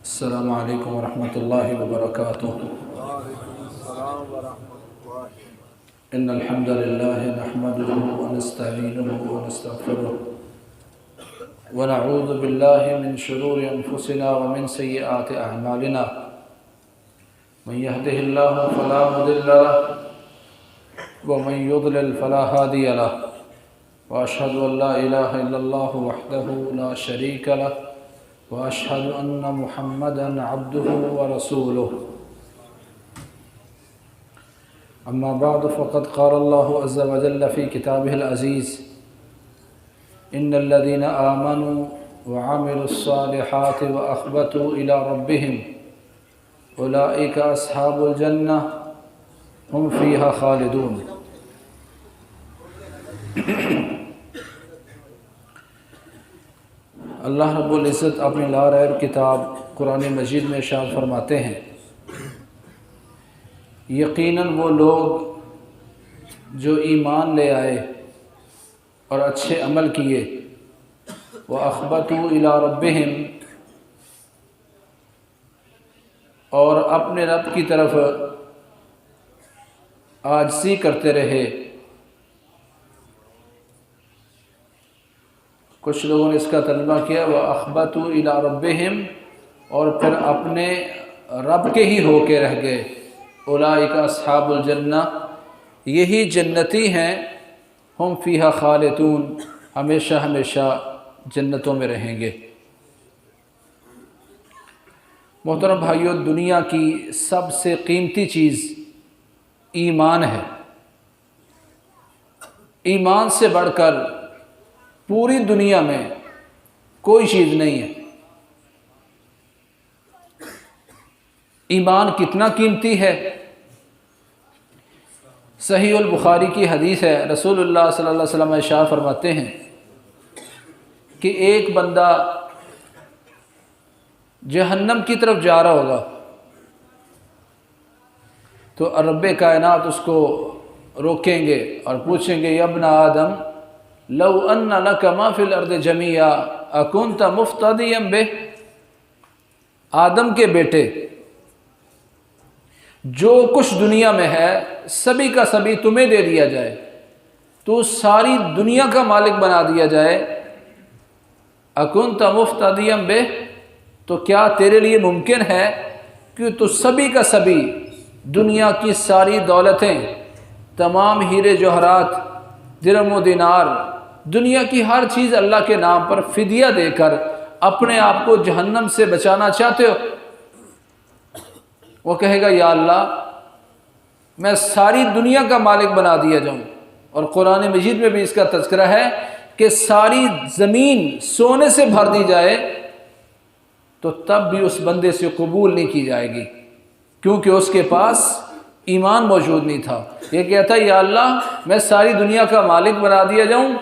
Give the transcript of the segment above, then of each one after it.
السلام علیکم ورحمۃ اللہ وبرکاتہ۔ ان الحمد للہ نحمده ونستعینه ونستغفره ونعوذ باللہ من شرور انفسنا ومن سیئات اعمالنا من يهده الله فلا مضل له ومن يضلل فلا هادي له واشهد ان لا اله الا الله وحده لا شريك له وأشهد أن محمدًا عبده ورسوله أما بعد فقد قال الله عز وجل في كتابه العزيز إن الذين آمنوا وعملوا الصالحات وأخبتوا إلى ربهم أولئك أصحاب الجنة هم فيها خالدون۔ اللہ رب العزت اپنی لاریب کتاب قرآن مجید میں ارشاد فرماتے ہیں، یقیناً وہ لوگ جو ایمان لے آئے اور اچھے عمل کیے، وَأَخْبَتُوا إِلَىٰ رَبِّهِمْ، اور اپنے رب کی طرف عاجزی کرتے رہے۔ کچھ لوگوں نے اس کا ترجمہ کیا وَأَخْبَتُوا إِلَىٰ رَبِّهِمْ، اور پھر اپنے رب کے ہی ہو کے رہ گئے۔ أُولَٰئِكَ أَصْحَابُ الْجَنَّةِ، یہی جنتی ہیں، ہم فیہا خالدون، ہمیشہ ہمیشہ جنتوں میں رہیں گے۔ محترم بھائیو، دنیا کی سب سے قیمتی چیز ایمان ہے۔ ایمان سے بڑھ کر پوری دنیا میں کوئی چیز نہیں ہے۔ ایمان کتنا قیمتی ہے؟ صحیح البخاری کی حدیث ہے، رسول اللہ صلی اللہ علیہ وسلم ارشاد فرماتے ہیں کہ ایک بندہ جہنم کی طرف جا رہا ہوگا تو رب کائنات اس کو روکیں گے اور پوچھیں گے، یا ابن آدم لو ان لک ما فی الارض جمیعا اکنت مفتدیا بہ، آدم کے بیٹے، جو کچھ دنیا میں ہے سبھی کا سبھی تمہیں دے دیا جائے، تو ساری دنیا کا مالک بنا دیا جائے، اکنت مفتدیا بہ، تو کیا تیرے لیے ممکن ہے کہ تو سبھی کا سبھی دنیا کی ساری دولتیں، تمام ہیرے جوہرات، درہم و دینار، دنیا کی ہر چیز اللہ کے نام پر فدیہ دے کر اپنے آپ کو جہنم سے بچانا چاہتے ہو؟ وہ کہے گا، یا اللہ میں ساری دنیا کا مالک بنا دیا جاؤں۔ اور قرآن مجید میں بھی اس کا تذکرہ ہے کہ ساری زمین سونے سے بھر دی جائے تو تب بھی اس بندے سے قبول نہیں کی جائے گی، کیونکہ اس کے پاس ایمان موجود نہیں تھا۔ یہ کہتا ہے، یا اللہ میں ساری دنیا کا مالک بنا دیا جاؤں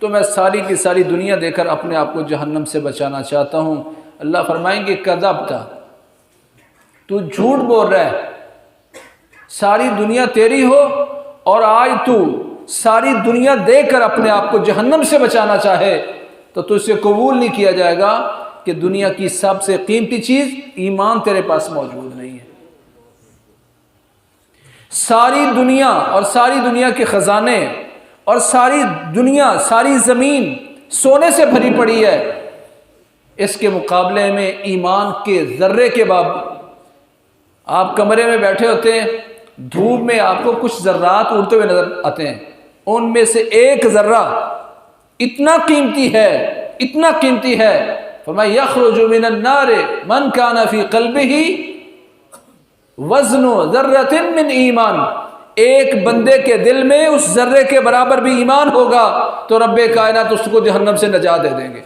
تو میں ساری کی ساری دنیا دے کر اپنے آپ کو جہنم سے بچانا چاہتا ہوں۔ اللہ فرمائیں گے، کذبت، تو جھوٹ بول رہا ہے، ساری دنیا تیری ہو اور آج تو ساری دنیا دے کر اپنے آپ کو جہنم سے بچانا چاہے تو تجھ سے قبول نہیں کیا جائے گا کہ دنیا کی سب سے قیمتی چیز ایمان تیرے پاس موجود نہیں ہے۔ ساری دنیا اور ساری دنیا کے خزانے اور ساری دنیا، ساری زمین سونے سے بھری پڑی ہے، اس کے مقابلے میں ایمان کے ذرے کے باب، آپ کمرے میں بیٹھے ہوتے ہیں، دھوپ میں آپ کو کچھ ذرات اڑتے ہوئے نظر آتے ہیں، ان میں سے ایک ذرہ اتنا قیمتی ہے، اتنا قیمتی ہے، فرمایا یخرج من النار من کان فی قلبہ وزن ذرۃ من ایمان، ایک بندے کے دل میں اس ذرے کے برابر بھی ایمان ہوگا تو رب کائنات اس کو جہنم سے نجات دے دیں گے۔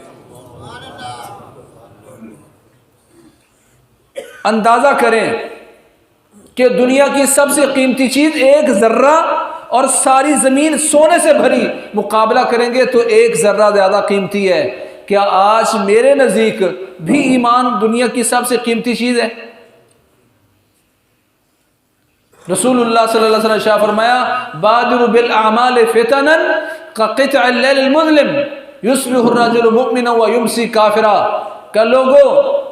اندازہ کریں کہ دنیا کی سب سے قیمتی چیز ایک ذرہ اور ساری زمین سونے سے بھری، مقابلہ کریں گے تو ایک ذرہ زیادہ قیمتی ہے۔ کیا آج میرے نزدیک بھی ایمان دنیا کی سب سے قیمتی چیز ہے؟ رسول اللہ صلی اللہ علیہ وسلم نے فرمایا، بادر بالاعمال فتنا كقطع الليل المظلم يصبح الرجل مؤمنا ويمسي كافرا، کہ لوگوں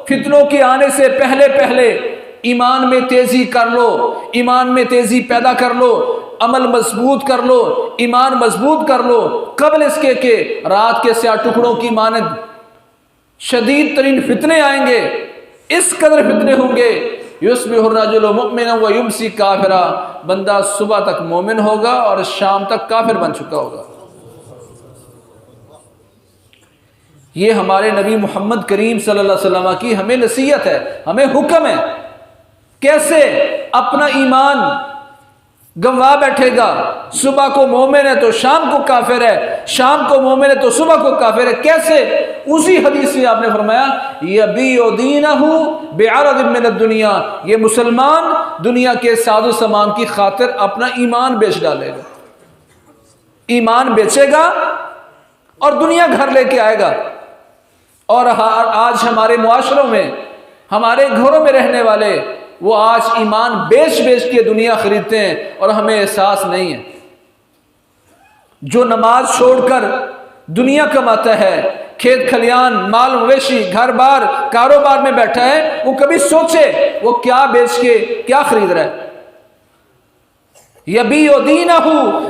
فتنوں کے آنے سے پہلے پہلے ایمان میں تیزی کر لو، ایمان میں تیزی پیدا کر لو، عمل مضبوط کر لو، ایمان مضبوط کر لو، قبل اس کے کہ رات کے سیاہ ٹکڑوں کی مانند شدید ترین فتنے آئیں گے۔ اس قدر فتنے ہوں گے، یصبح الرجل مؤمنا ویمسی کافرا، بندہ صبح تک مومن ہوگا اور شام تک کافر بن چکا ہوگا۔ یہ ہمارے نبی محمد کریم صلی اللہ علیہ وسلم کی ہمیں نصیحت ہے، ہمیں حکم ہے کیسے اپنا ایمان گنوا بیٹھے گا۔ صبح کو مومن ہے تو شام کو کافر ہے، شام کو مومن ہے تو صبح کو کافر ہے، کیسے؟ اسی حدیث میں آپ نے فرمایا یبیع دینہ بعرض من الدنیا، یہ مسلمان دنیا کے ساز و سامان کی خاطر اپنا ایمان بیچ ڈالے گا، ایمان بیچے گا اور دنیا گھر لے کے آئے گا۔ اور آج ہمارے معاشروں میں، ہمارے گھروں میں رہنے والے، وہ آج ایمان بیچ بیچ کے دنیا خریدتے ہیں اور ہمیں احساس نہیں ہے۔ جو نماز چھوڑ کر دنیا کماتا ہے، کھیت کھلیان، مال مویشی، گھر بار، کاروبار میں بیٹھا ہے، وہ کبھی سوچے وہ کیا بیچ کے کیا خرید رہا ہے۔ یبیع دینہ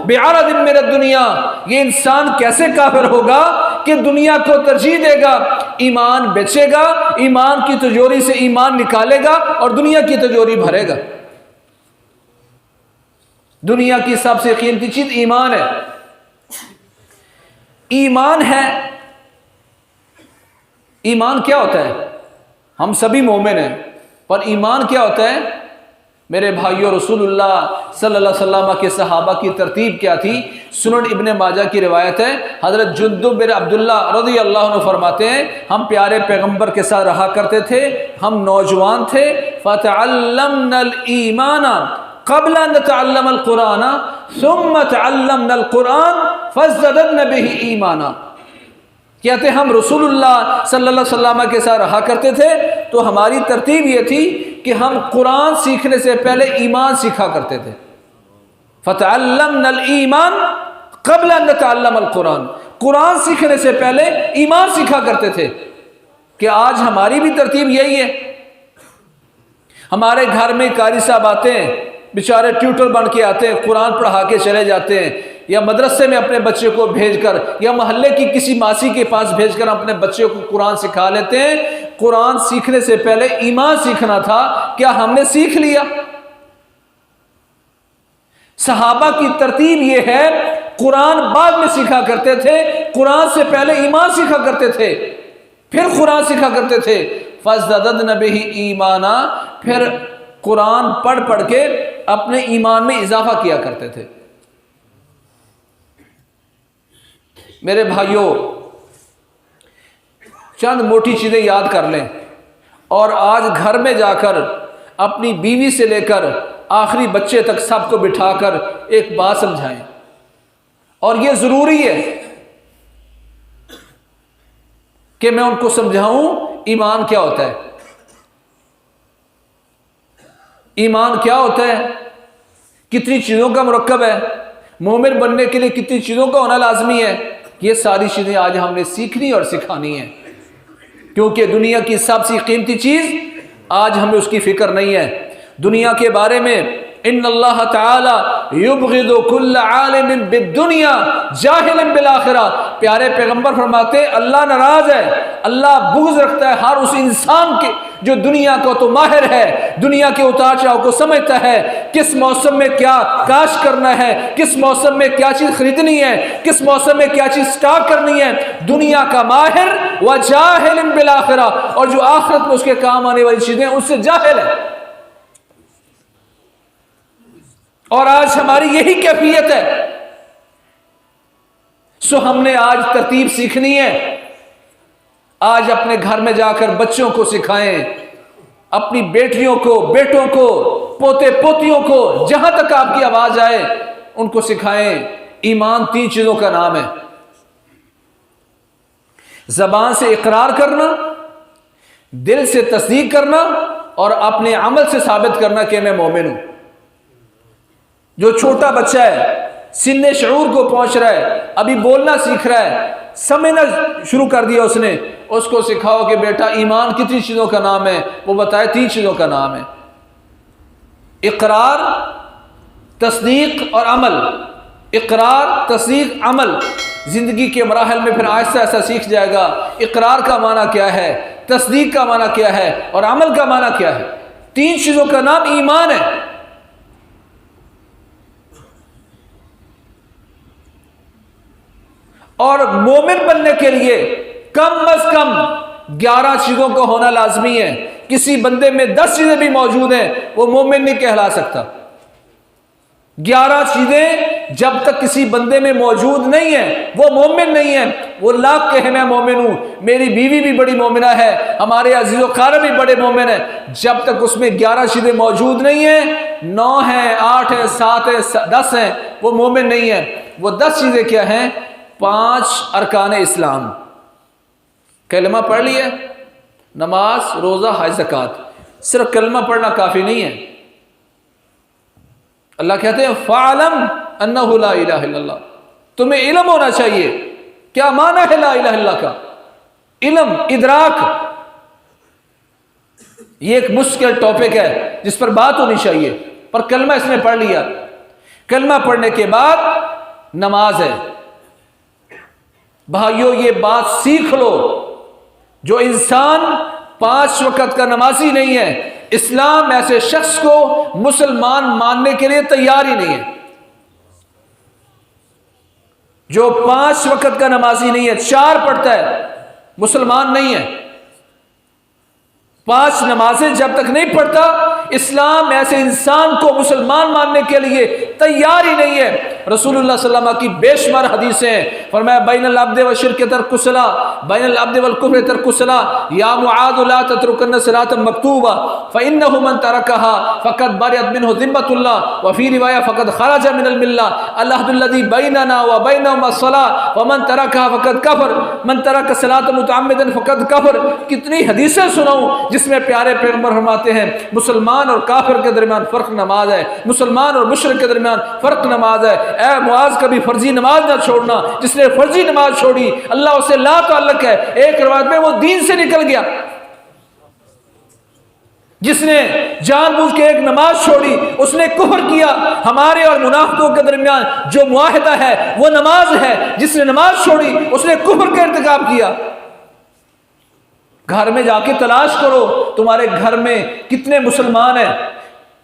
بعرض من الدنیا، یہ انسان کیسے کافر ہوگا کہ دنیا کو ترجیح دے گا، ایمان بیچے گا، ایمان کی تجوری سے ایمان نکالے گا اور دنیا کی تجوری بھرے گا۔ دنیا کی سب سے قیمتی چیز ایمان ہے۔ ایمان ہے، ایمان کیا ہوتا ہے؟ ہم سبھی مومن ہیں، پر ایمان کیا ہوتا ہے؟ میرے بھائیوں، رسول اللہ صلی اللہ علیہ وسلم کے صحابہ کی ترتیب کیا تھی؟ سنن ابن ماجہ کی روایت ہے، حضرت جندب بن عبداللہ رضی اللہ عنہ فرماتے ہیں ہم پیارے پیغمبر کے ساتھ رہا کرتے تھے، ہم نوجوان تھے، فتعلمنا الایمان قبل ان نتعلم القرآن ثم تعلمنا القرآن فازددنا به ایمانا۔ کہتے ہم رسول اللہ صلی اللہ علیہ وسلم کے ساتھ رہا کرتے تھے تو ہماری ترتیب یہ تھی کہ ہم قرآن سیکھنے سے پہلے ایمان سیکھا کرتے تھے۔ فتعلمنا الایمان قبل ان نتعلم القرآن، قرآن سیکھنے سے پہلے ایمان سیکھا کرتے تھے۔ کہ آج ہماری بھی ترتیب یہی ہے۔ ہمارے گھر میں قاری صاحب آتے ہیں، بیچارے ٹیوٹر بن کے آتے ہیں، قرآن پڑھا کے چلے جاتے ہیں، یا مدرسے میں اپنے بچے کو بھیج کر، یا محلے کی کسی ماسی کے پاس بھیج کر اپنے بچے کو قرآن سکھا لیتے ہیں۔ قرآن سیکھنے سے پہلے ایمان سیکھنا تھا، کیا ہم نے سیکھ لیا؟ صحابہ کی ترتیب یہ ہے، قرآن بعد میں سیکھا کرتے تھے، قرآن سے پہلے ایمان سیکھا کرتے تھے، پھر قرآن سیکھا کرتے تھے۔ فَازْدَدْنَ بِهِ ایمانا، پھر قرآن پڑھ پڑھ کے اپنے ایمان میں اضافہ کیا کرتے تھے۔ میرے بھائیوں، چند موٹی چیزیں یاد کر لیں اور آج گھر میں جا کر اپنی بیوی سے لے کر آخری بچے تک سب کو بٹھا کر ایک بات سمجھائیں، اور یہ ضروری ہے کہ میں ان کو سمجھاؤں ایمان کیا ہوتا ہے۔ ایمان کیا ہوتا ہے، کتنی چیزوں کا مرکب ہے، مومن بننے کے لیے کتنی چیزوں کا ہونا لازمی ہے، یہ ساری چیزیں آج ہم نے سیکھنی اور سکھانی ہیں، کیونکہ دنیا کی سب سے قیمتی چیز آج ہمیں اس کی فکر نہیں ہے۔ دنیا کے بارے میں ان اللہ تعالی یبغض کل عالم بالدنیا جاہل بالآخرہ، پیارے پیغمبر فرماتے اللہ ناراض ہے، اللہ بغض رکھتا ہے ہر اس انسان کے جو دنیا کو تو ماہر ہے، دنیا کے اتار چڑھاؤ کو سمجھتا ہے، کس موسم میں کیا کاشت کرنا ہے، کس موسم میں کیا چیز خریدنی ہے، کس موسم میں کیا چیز سٹاک کرنی ہے، دنیا کا ماہر و جاہل بالآخرہ، اور جو آخرت میں اس کے کام آنے والی چیزیں اس سے جاہل ہے۔ اور آج ہماری یہی کیفیت ہے، سو ہم نے آج ترتیب سیکھنی ہے۔ آج اپنے گھر میں جا کر بچوں کو سکھائیں، اپنی بیٹیوں کو، بیٹوں کو، پوتے پوتیوں کو، جہاں تک آپ کی آواز آئے ان کو سکھائیں۔ ایمان 3 چیزوں کا نام ہے، زبان سے اقرار کرنا، دل سے تصدیق کرنا، اور اپنے عمل سے ثابت کرنا کہ میں مومن ہوں۔ جو چھوٹا بچہ ہے سن شعور کو پہنچ رہا ہے، ابھی بولنا سیکھ رہا ہے، سمجھنا شروع کر دیا اس نے، اس کو سکھاؤ کہ بیٹا ایمان کتنی چیزوں کا نام ہے، وہ بتائے 3 چیزوں کا نام ہے، اقرار، تصدیق اور عمل۔ اقرار، تصدیق، عمل، زندگی کے مراحل میں پھر آہستہ آہستہ سیکھ جائے گا اقرار کا معنی کیا ہے، تصدیق کا معنی کیا ہے اور عمل کا معنی کیا ہے۔ 3 چیزوں کا نام ایمان ہے۔ اور مومن بننے کے لیے کم از کم 11 چیزوں کا ہونا لازمی ہے۔ کسی بندے میں 10 چیزیں بھی موجود ہیں وہ مومن نہیں کہلا سکتا۔ 11 چیزیں جب تک کسی بندے میں موجود نہیں ہیں وہ مومن نہیں ہے۔ وہ لاکھ کہے میں مومن ہوں، میری بیوی بھی بڑی مومنہ ہے، ہمارے عزیز و اقارب بھی بڑے مومن ہیں، جب تک اس میں 11 چیزیں موجود نہیں ہیں، 9 ہیں، 8 ہیں، 7 ہیں، 10 ہیں، وہ مومن نہیں ہے۔ وہ 10 چیزیں کیا ہیں؟ 5 ارکان اسلام۔ کلمہ پڑھ لیے، نماز، روزہ، حج، زکوٰۃ۔ صرف کلمہ پڑھنا کافی نہیں ہے۔ اللہ کہتے ہیں فَعْلَمْ أَنَّهُ لَا إِلَهَ إِلَّا اللَّهُ، تمہیں علم ہونا چاہیے۔ کیا معنی ہے لا الہ الا اللہ کا؟ علم، ادراک۔ یہ ایک مشکل ٹاپک ہے جس پر بات ہونی چاہیے، پر کلمہ اس نے پڑھ لیا۔ کلمہ پڑھنے کے بعد نماز ہے۔ بھائیو یہ بات سیکھ لو، جو انسان 5 وقت کا نمازی نہیں ہے، اسلام ایسے شخص کو مسلمان ماننے کے لیے تیار ہی نہیں ہے۔ جو 5 وقت کا نمازی نہیں ہے، 4 پڑھتا ہے، مسلمان نہیں ہے۔ 5 نمازیں جب تک نہیں پڑھتا، اسلام ایسے انسان کو مسلمان ماننے کے لیے تیار ہی نہیں ہے۔ رسول اللہ صلی اللہ علیہ وسلم کی بے شمار حدیثیں ہیں، فرمایا بین العبد والشرک ترک الصلاۃ، بین العبد والکفر ترک الصلاۃ، یا معاذ لا تترکن صلاۃ مکتوبہ فانہ من ترکها فقد برئت منہ ذمۃ اللہ، وفی روایہ فقد خرج من الملہ، العہد الذی بیننا وبینہم الصلاۃ ومن ترکها فقد کفر، من ترک الصلاۃ متعمدا فقد کفر۔ کتنی حدیثیں سناؤں جس میں پیارے پیغمبر فرماتے ہیں مسلمان اور کافر کے درمیان فرق نماز ہے، مسلمان اور مشرک کے درمیان فرق نماز ہے۔ اے معاذ کبھی فرضی نماز نہ چھوڑنا، جس نے فرضی نماز چھوڑی اللہ اسے لا تعلق ہے، ایک روایت میں وہ دین سے نکل گیا۔ جس نے جان بوجھ کے ایک نماز چھوڑی اس نے کفر کیا۔ ہمارے اور منافقوں کے درمیان جو معاہدہ ہے وہ نماز ہے، جس نے نماز چھوڑی اس نے کفر کا ارتکاب کیا۔ گھر میں جا کے تلاش کرو تمہارے گھر میں کتنے مسلمان ہیں۔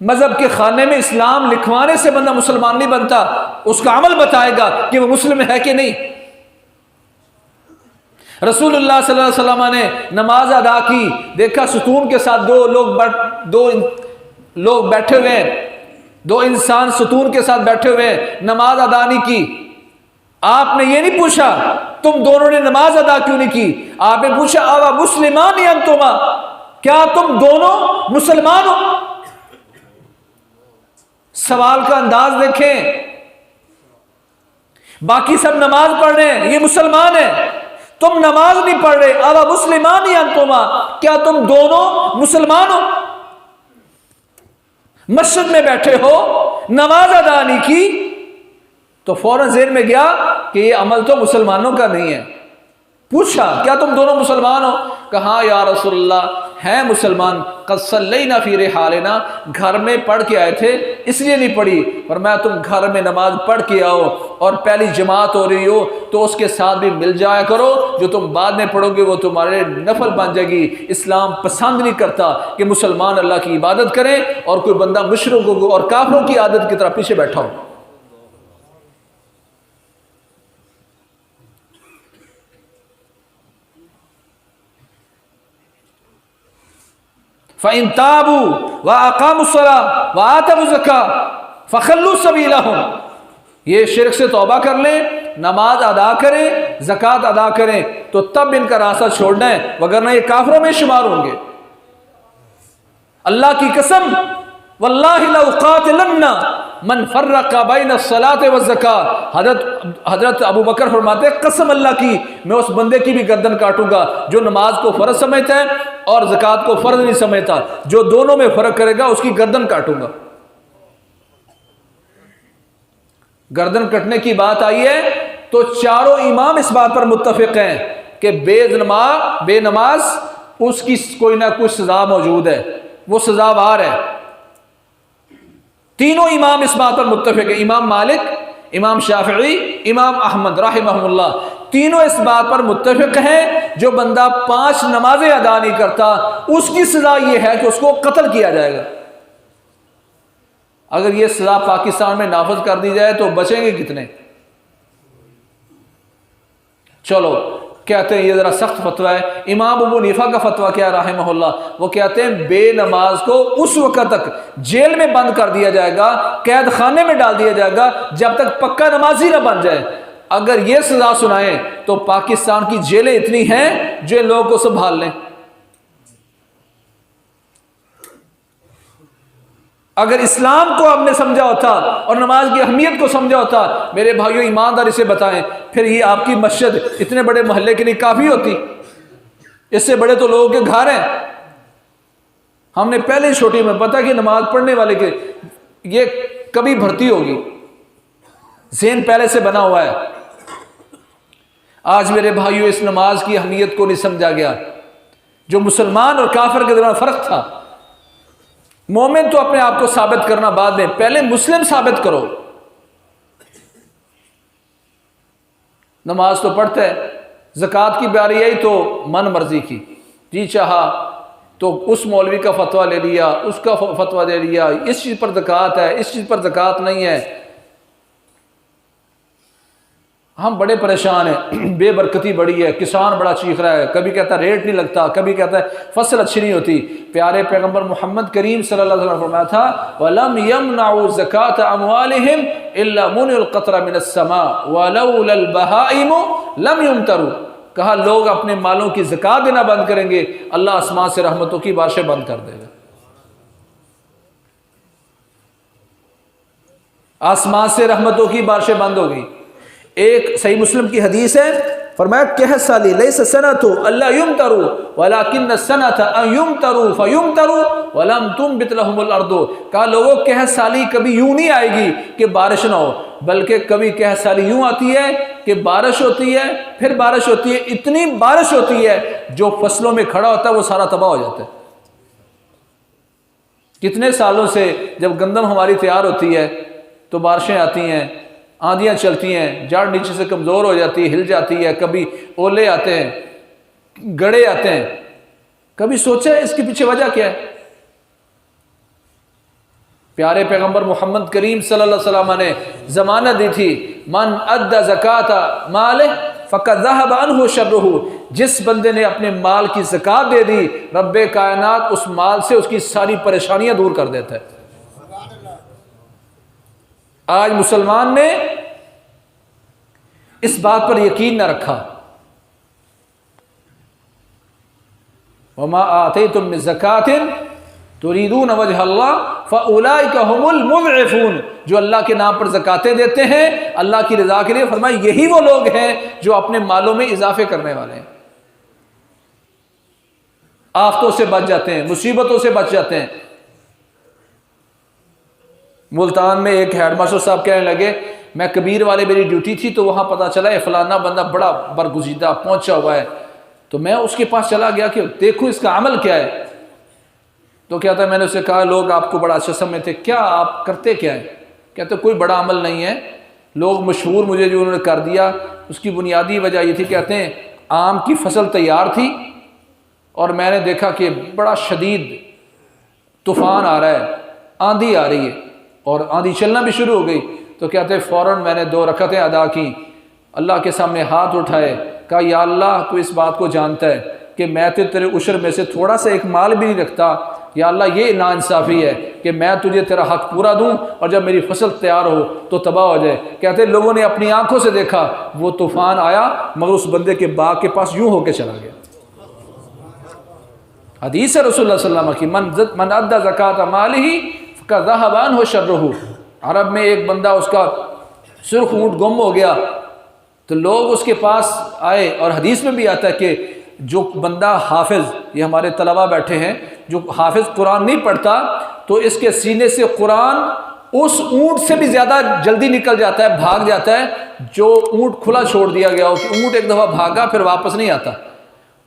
مذہب کے خانے میں اسلام لکھوانے سے بندہ مسلمان نہیں بنتا، اس کا عمل بتائے گا کہ وہ مسلم ہے کہ نہیں۔ رسول اللہ صلی اللہ علیہ وسلم نے نماز ادا کی، دیکھا ستون کے ساتھ دو لوگ بیٹھے ہوئے ہیں، 2 انسان ستون کے ساتھ بیٹھے ہوئے ہیں، نماز ادا نہیں کی۔ آپ نے یہ نہیں پوچھا تم دونوں نے نماز ادا کیوں نہیں کی، آپ نے پوچھا آوا مسلمان یا انتما، کیا تم دونوں مسلمان ہو؟ سوال کا انداز دیکھیں۔ باقی سب نماز پڑھ رہے ہیں، یہ مسلمان ہیں، تم نماز نہیں پڑھ رہے، آوا مسلمان یا انتما، کیا تم دونوں مسلمان ہو؟ مسجد میں بیٹھے ہو، نماز ادا نہیں کی، تو فوراً ذہن میں گیا کہ یہ عمل تو مسلمانوں کا نہیں ہے۔ پوچھا کیا تم دونوں مسلمان ہو؟ کہا یا رسول اللہ ہیں مسلمان، قد صلینا فی رحالنا، گھر میں پڑھ کے آئے تھے اس لیے نہیں پڑھی۔ فرمایا تم گھر میں نماز پڑھ کے آؤ اور پہلی جماعت ہو رہی ہو تو اس کے ساتھ بھی مل جایا کرو، جو تم بعد میں پڑھو گے وہ تمہارے نفل بن جائے گی۔ اسلام پسند نہیں کرتا کہ مسلمان اللہ کی عبادت کریں اور کوئی بندہ مشرکوں اور کافروں کی عادت کی طرح پیچھے بیٹھا ہو۔ فَإِن تَابُوا وَأَقَامُوا الصَّلَاةَ وَآتَوُا الزَّكَاةَ فَخَلُّوا سَبِيلَهُمْ، یہ شرک سے توبہ کر لیں، نماز ادا کریں، زکوٰۃ ادا کریں تو تب ان کا راستہ چھوڑنا ہے، وگرنہ یہ کافروں میں شمار ہوں گے۔ اللہ کی قسم وَاللَّهِ لَأُقَاتِلَنَّ من فرق بین الصلاۃ والزکاۃ، حضرت ابو بکر فرماتے ہیں قسم اللہ کی میں اس بندے کی بھی گردن کاٹوں گا جو نماز کو فرض سمجھتا ہے اور زکوٰۃ کو فرض نہیں سمجھتا، جو دونوں میں فرق کرے گا اس کی گردن کاٹوں گا۔ گردن کٹنے کی بات آئی ہے تو چاروں امام اس بات پر متفق ہیں کہ بے نماز اس کی کوئی نہ کوئی سزا موجود ہے، وہ سزاوار ہے۔ تینوں امام اس بات پر متفق ہیں، امام مالک، امام شافعی، امام احمد رحمہ اللہ، تینوں اس بات پر متفق ہیں جو بندہ 5 نمازیں ادا نہیں کرتا اس کی سزا یہ ہے کہ اس کو قتل کیا جائے گا۔ اگر یہ سزا پاکستان میں نافذ کر دی جائے تو بچیں گے کتنے؟ چلو کہتے ہیں یہ ذرا سخت فتویٰ ہے۔ امام ابو حنیفہ کا فتویٰ کیا رحمہ اللہ؟ وہ کہتے ہیں بے نماز کو اس وقت تک جیل میں بند کر دیا جائے گا، قید خانے میں ڈال دیا جائے گا جب تک پکا نمازی نہ بن جائے۔ اگر یہ سزا سنائیں تو پاکستان کی جیلیں اتنی ہیں جو لوگوں کو سنبھال لیں۔ اگر اسلام کو آپ نے سمجھا ہوتا اور نماز کی اہمیت کو سمجھا ہوتا، میرے بھائیوں ایمانداری سے بتائیں، پھر یہ آپ کی مسجد اتنے بڑے محلے کے لیے کافی ہوتی؟ اس سے بڑے تو لوگوں کے گھر ہیں۔ ہم نے پہلے چھوٹی میں پتا کہ نماز پڑھنے والے کے یہ کبھی بھرتی ہوگی، ذہن پہلے سے بنا ہوا ہے۔ آج میرے بھائیوں اس نماز کی اہمیت کو نہیں سمجھا گیا۔ جو مسلمان اور کافر کے درمیان فرق تھا، مومن تو اپنے آپ کو ثابت کرنا بعد میں، پہلے مسلم ثابت کرو۔ نماز تو پڑھتا ہے، زکوٰۃ کی باری آئی تو من مرضی کی، جی چاہا تو اس مولوی کا فتویٰ لے لیا، اس کا فتویٰ دے لیا، اس چیز پر زکوٰۃ ہے، اس چیز پر زکوٰۃ نہیں ہے۔ ہم بڑے پریشان ہیں، بے برکتی بڑی ہے، کسان بڑا چیخ رہا ہے، کبھی کہتا ہے ریٹ نہیں لگتا، کبھی کہتا ہے فصل اچھی نہیں ہوتی۔ پیارے پیغمبر محمد کریم صلی اللہ علیہ وسلم نے فرمایا تھا وَلَمْ يَمْنَعُوا زَكَاةَ أَمْوَالِهِمْ إِلَّا مُنِعُ الْقَطْرَ مِنَ السَّمَاءِ وَلَوْلَا الْبَهَائِمُ لَمْ يُمْطَرُوا۔ کہا لوگ اپنے مالوں کی زکوٰۃ دینا بند کریں گے، اللہ آسمان سے رحمتوں کی بارشیں بند کر دے گا۔ آسمان سے رحمتوں کی بارشیں بند ہو گئی۔ ایک صحیح مسلم کی حدیث ہے، فرمایا کہہ سالی لیس سنۃ اللہ یمطروا ولکن السنۃ ان یمطروا فیمطروا ولم تنبت لهم الارض۔ کہا لوگوں کہہ سالی کبھی یوں نہیں آئے گی کہ بارش نہ ہو، بلکہ کبھی کہہ سالی یوں آتی ہے کہ بارش ہوتی ہے، پھر بارش ہوتی ہے، اتنی بارش ہوتی ہے جو فصلوں میں کھڑا ہوتا ہے وہ سارا تباہ ہو جاتا ہے۔ کتنے سالوں سے جب گندم ہماری تیار ہوتی ہے تو بارشیں آتی ہیں، آندیاں چلتی ہیں، جڑ نیچے سے کمزور ہو جاتی ہے، ہل جاتی ہے، کبھی اولے آتے ہیں، گڑے آتے ہیں۔ کبھی سوچا ہے اس کے پیچھے وجہ کیا ہے؟ پیارے پیغمبر محمد کریم صلی اللہ علیہ وسلم نے ضمانت دی تھی من ادى زکاة مالہ فقد ذهب عنہ شرہ۔ جس بندے نے اپنے مال کی زکوٰۃ دے دی، رب کائنات اس مال سے اس کی ساری پریشانیاں دور کر دیتا ہے۔ آج مسلمان نے اس بات پر یقین نہ رکھا۔ وما آتیتم من زکاة تریدون وجہ اللہ فاولئک هم المضعفون۔ جو اللہ کے نام پر زکاتیں دیتے ہیں اللہ کی رضا کے لیے، فرمایا یہی وہ لوگ ہیں جو اپنے مالوں میں اضافے کرنے والے ہیں، آفتوں سے بچ جاتے ہیں، مصیبتوں سے بچ جاتے ہیں۔ ملتان میں ایک ہیڈ ماسٹر صاحب کہنے لگے میں کبیر والے میری ڈیوٹی تھی تو وہاں پتہ چلا ہے فلانا بندہ بڑا برگزیدہ پہنچا ہوا ہے، تو میں اس کے پاس چلا گیا کہ دیکھو اس کا عمل کیا ہے۔ تو کہتا ہے میں نے اسے کہا لوگ آپ کو بڑا اچھا سمجھتے، کیا آپ کرتے کیا ہے؟ کہتے کوئی بڑا عمل نہیں ہے، لوگ مشہور مجھے جو انہوں نے کر دیا اس کی بنیادی وجہ یہ تھی، کہتے ہیں آم کی فصل تیار تھی اور میں نے دیکھا کہ بڑا شدید طوفان آ رہا ہے، آندھی آ رہی ہے اور آندھی چلنا بھی شروع ہو گئی، تو کہتے ہیں فوراً میں نے 2 رکعتیں ادا کی، اللہ کے سامنے ہاتھ اٹھائے، کہا یا اللہ تو اس بات کو جانتا ہے کہ میں تو تیرے عشر میں سے تھوڑا سا ایک مال بھی نہیں رکھتا، یا اللہ یہ ناانصافی ہے کہ میں تجھے تیرا حق پورا دوں اور جب میری فصل تیار ہو تو تباہ ہو جائے۔ کہتے ہیں لوگوں نے اپنی آنکھوں سے دیکھا وہ طوفان آیا مگر اس بندے کے باغ کے پاس یوں ہو کے چلا گیا۔ حدیث ہے رسول اللہ صلی اللہ علیہ وسلم کی من ادى زکاة مالہ فقد ذهب عنہ شرہ۔ عرب میں ایک بندہ اس کا سرخ اونٹ گم ہو گیا تو لوگ اس کے پاس آئے، اور حدیث میں بھی آتا ہے کہ جو بندہ حافظ، یہ ہمارے طلبہ بیٹھے ہیں، جو حافظ قرآن نہیں پڑھتا تو اس کے سینے سے قرآن اس اونٹ سے بھی زیادہ جلدی نکل جاتا ہے، بھاگ جاتا ہے جو اونٹ کھلا چھوڑ دیا گیا ہو، کہ اونٹ ایک دفعہ بھاگا پھر واپس نہیں آتا۔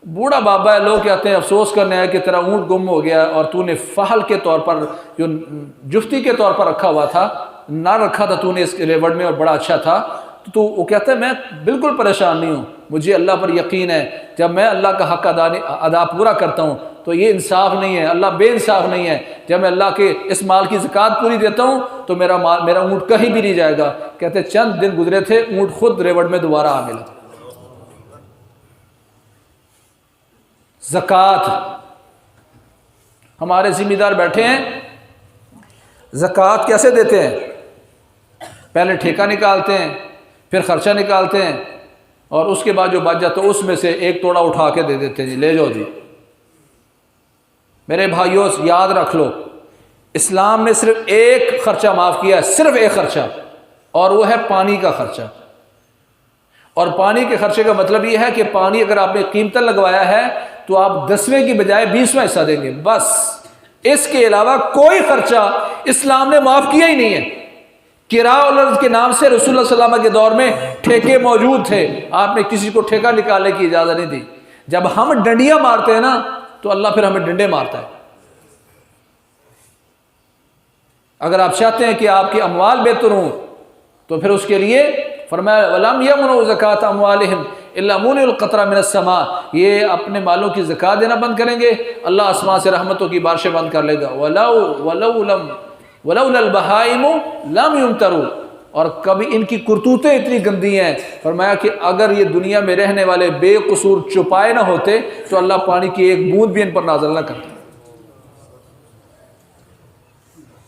بوڑھا بابا ہے، لوگ کہتے ہیں افسوس کرنے ہے کہ تیرا اونٹ گم ہو گیا اور تو نے فحل کے طور پر، جو جفتی کے طور پر رکھا ہوا تھا، نہ رکھا تھا تو نے اس ریوڑ میں اور بڑا اچھا تھا۔ تو وہ کہتا ہے میں بالکل پریشان نہیں ہوں، مجھے اللہ پر یقین ہے، جب میں اللہ کا حق ادا پورا کرتا ہوں تو یہ انصاف نہیں ہے، اللہ بے انصاف نہیں ہے، جب میں اللہ کے اس مال کی زکوٰۃ پوری دیتا ہوں تو میرا اونٹ کہیں بھی نہیں جائے گا۔ کہتے ہیں چند دن گزرے تھے، اونٹ خود ریوڑ میں دوبارہ آ ملا۔ زکوٰۃ، ہمارے ذمہ دار بیٹھے ہیں، زکوٰۃ کیسے دیتے ہیں؟ پہلے ٹھیکہ نکالتے ہیں، پھر خرچہ نکالتے ہیں، اور اس کے بعد جو بچ جاتا ہے اس میں سے ایک توڑا اٹھا کے دے دیتے ہیں، جی لے جاؤ جی۔ میرے بھائیوں یاد رکھ لو، اسلام نے صرف ایک خرچہ معاف کیا ہے، صرف ایک خرچہ، اور وہ ہے پانی کا خرچہ۔ اور پانی کے خرچے کا مطلب یہ ہے کہ پانی اگر آپ نے قیمتاً لگوایا ہے تو آپ 10ویں کی بجائے 20واں حصہ دیں گے، بس۔ اس کے علاوہ کوئی خرچہ اسلام نے معاف کیا ہی نہیں ہے۔ کرا الارض کے نام سے رسول اللہ صلی اللہ علیہ وسلم کے دور میں ٹھیکے موجود تھے، آپ نے کسی کو ٹھیکہ نکالنے کی اجازت نہیں دی۔ جب ہم ڈنڈیاں مارتے ہیں نا تو اللہ پھر ہمیں ڈنڈے مارتا ہے۔ اگر آپ چاہتے ہیں کہ آپ کے اموال بہتر ہوں تو پھر اس کے لیے فرمایا وَلَمْ يَمْنُعُوا زَكَاةَ أَمْوَالِهِمْ إِلَّا مُنِعُ الْقَطْرَ مِنَ السَّمَاءِ، یہ اپنے مالوں کی زکوٰۃ دینا بند کریں گے، اللہ آسمان سے رحمتوں کی بارشیں بند کر لے گا۔ وَلَوْلَا الْبَهَائِمُ لَمْ يُمْطَرُوا، اور کبھی ان کی کرتوتیں اتنی گندی ہیں، فرمایا کہ اگر یہ دنیا میں رہنے والے بے قصور چوپائے نہ ہوتے تو اللہ پانی کی ایک بوند بھی ان پر نازل نہ کرتا۔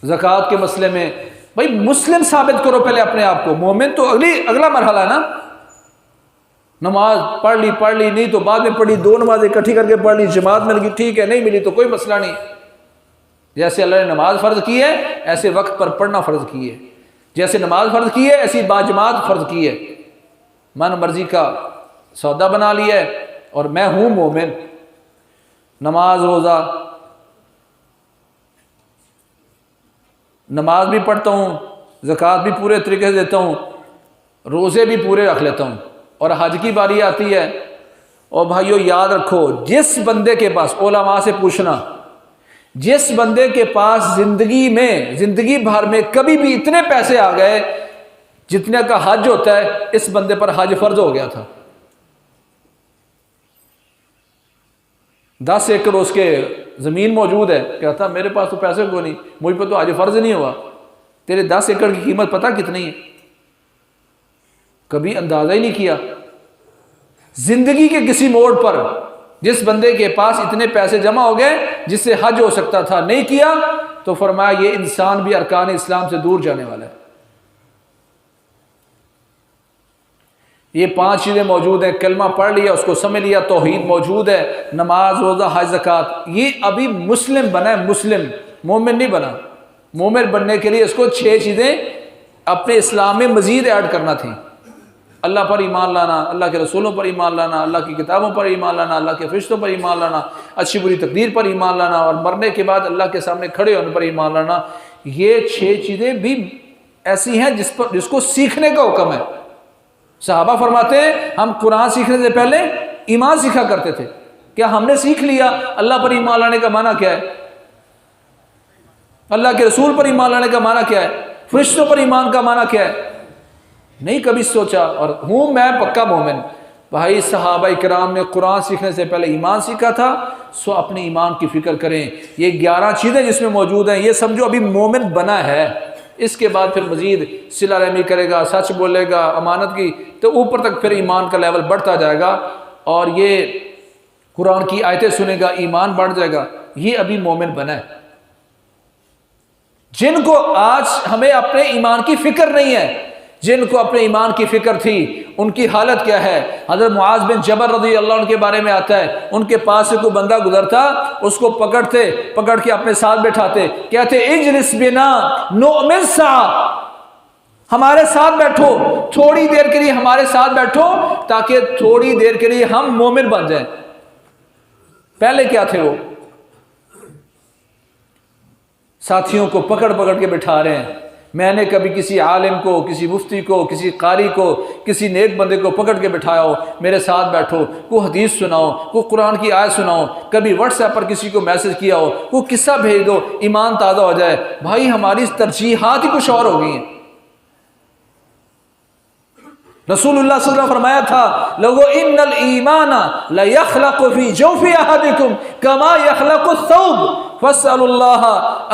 زکوٰۃ کے مسئلے میں بھائی مسلم ثابت کرو پہلے اپنے آپ کو، مومن تو اگلا مرحلہ ہے نا۔ نماز پڑھ لی نہیں تو بعد میں پڑھی، 2 نمازیں اکٹھی کر کے پڑھ لی، جماعت مل گئی ٹھیک ہے، نہیں ملی تو کوئی مسئلہ نہیں۔ جیسے اللہ نے نماز فرض کی ہے ایسے وقت پر پڑھنا فرض کی ہے، جیسے نماز فرض کی ہے ایسی باجماعت فرض کی ہے۔ من مرضی کا سودا بنا لیا ہے اور میں ہوں مومن، نماز روزہ، نماز بھی پڑھتا ہوں، زکوٰۃ بھی پورے طریقے سے دیتا ہوں، روزے بھی پورے رکھ لیتا ہوں، اور حج کی باری آتی ہے۔ اور بھائیو یاد رکھو، جس بندے کے پاس، علماء سے پوچھنا، جس بندے کے پاس زندگی بھر میں کبھی بھی اتنے پیسے آ گئے جتنے کا حج ہوتا ہے، اس بندے پر حج فرض ہو گیا تھا۔ 10 ایکڑ اس کے زمین موجود ہے، کہتا میرے پاس تو پیسے کو نہیں، مجھ پہ تو حج فرض نہیں ہوا۔ تیرے 10 ایکڑ کی قیمت پتہ کتنی ہے؟ کبھی اندازہ ہی نہیں کیا۔ زندگی کے کسی موڑ پر جس بندے کے پاس اتنے پیسے جمع ہو گئے جس سے حج ہو سکتا تھا، نہیں کیا، تو فرمایا یہ انسان بھی ارکان اسلام سے دور جانے والا ہے۔ یہ 5 چیزیں موجود ہیں، کلمہ پڑھ لیا، اس کو سمجھ لیا، توحید موجود ہے، نماز روزہ حج زکوٰۃ، یہ ابھی مسلم بنا ہے، مسلم، مومن نہیں بنا۔ مومن بننے کے لیے اس کو 6 چیزیں اپنے اسلام میں مزید ایڈ کرنا تھیں۔ اللہ پر ایمان لانا، اللہ کے رسولوں پر ایمان لانا، اللہ کی کتابوں پر ایمان لانا، اللہ کے فرشتوں پر ایمان لانا، اچھی بری تقدیر پر ایمان لانا، اور مرنے کے بعد اللہ کے سامنے کھڑے ہونے پر ایمان لانا۔ یہ 6 چیزیں بھی ایسی ہیں جس کو سیکھنے کا حکم ہے۔ صحابہ فرماتے ہیں ہم قرآن سیکھنے سے پہلے ایمان سیکھا کرتے تھے۔ کیا ہم نے سیکھ لیا اللہ پر ایمان لانے کا معنی کیا ہے؟ اللہ کے رسول پر ایمان لانے کا معنی کیا ہے؟ فرشتوں پر ایمان کا معنی کیا ہے؟ نہیں کبھی سوچا، اور ہوں میں پکا مومن۔ بھائی صحابہ کرام نے قرآن سیکھنے سے پہلے ایمان سیکھا تھا، سو اپنے ایمان کی فکر کریں۔ یہ 11 چیزیں جس میں موجود ہیں، یہ سمجھو ابھی مومن بنا ہے۔ اس کے بعد پھر مزید صلہ رحمی کرے گا، سچ بولے گا، امانت کی، تو اوپر تک پھر ایمان کا لیول بڑھتا جائے گا، اور یہ قرآن کی آیتیں سنے گا، ایمان بڑھ جائے گا۔ یہ ابھی مومن بنا ہے۔ جن کو آج ہمیں اپنے ایمان کی فکر نہیں ہے، جن کو اپنے ایمان کی فکر تھی، ان کی حالت کیا ہے؟ حضرت معاذ بن جبل رضی اللہ عنہ کے بارے میں آتا ہے، ان کے پاس سے کوئی بندہ گزرتا، اس کو پکڑ کے اپنے ساتھ بٹھاتے، کہتے اجلس بنا نؤمن ساعہ، ہمارے ساتھ بیٹھو، تھوڑی دیر کے لیے ہمارے ساتھ بیٹھو تاکہ تھوڑی دیر کے لیے ہم مومن بن جائیں۔ پہلے کیا تھے؟ وہ ساتھیوں کو پکڑ کے بٹھا رہے ہیں، میں نے کبھی کسی عالم کو، کسی مفتی کو، کسی قاری کو، کسی نیک بندے کو پکڑ کے بٹھایا ہو، میرے ساتھ بیٹھو، کوئی حدیث سناؤ، کوئی قرآن کی آیت سناؤ، کبھی واٹس ایپ پر کسی کو میسج کیا ہو، کوئی قصہ بھیج دو، ایمان تازہ ہو جائے؟ بھائی ہماری ترجیحات ہی کچھ اور ہو گئی ہیں۔ رسول اللہ صلی اللہ علیہ وسلم فرمایا تھا، لوگو ان الایمان لیخلق فی جوف احدکم کما یخلق الثوب فاسألوا اللہ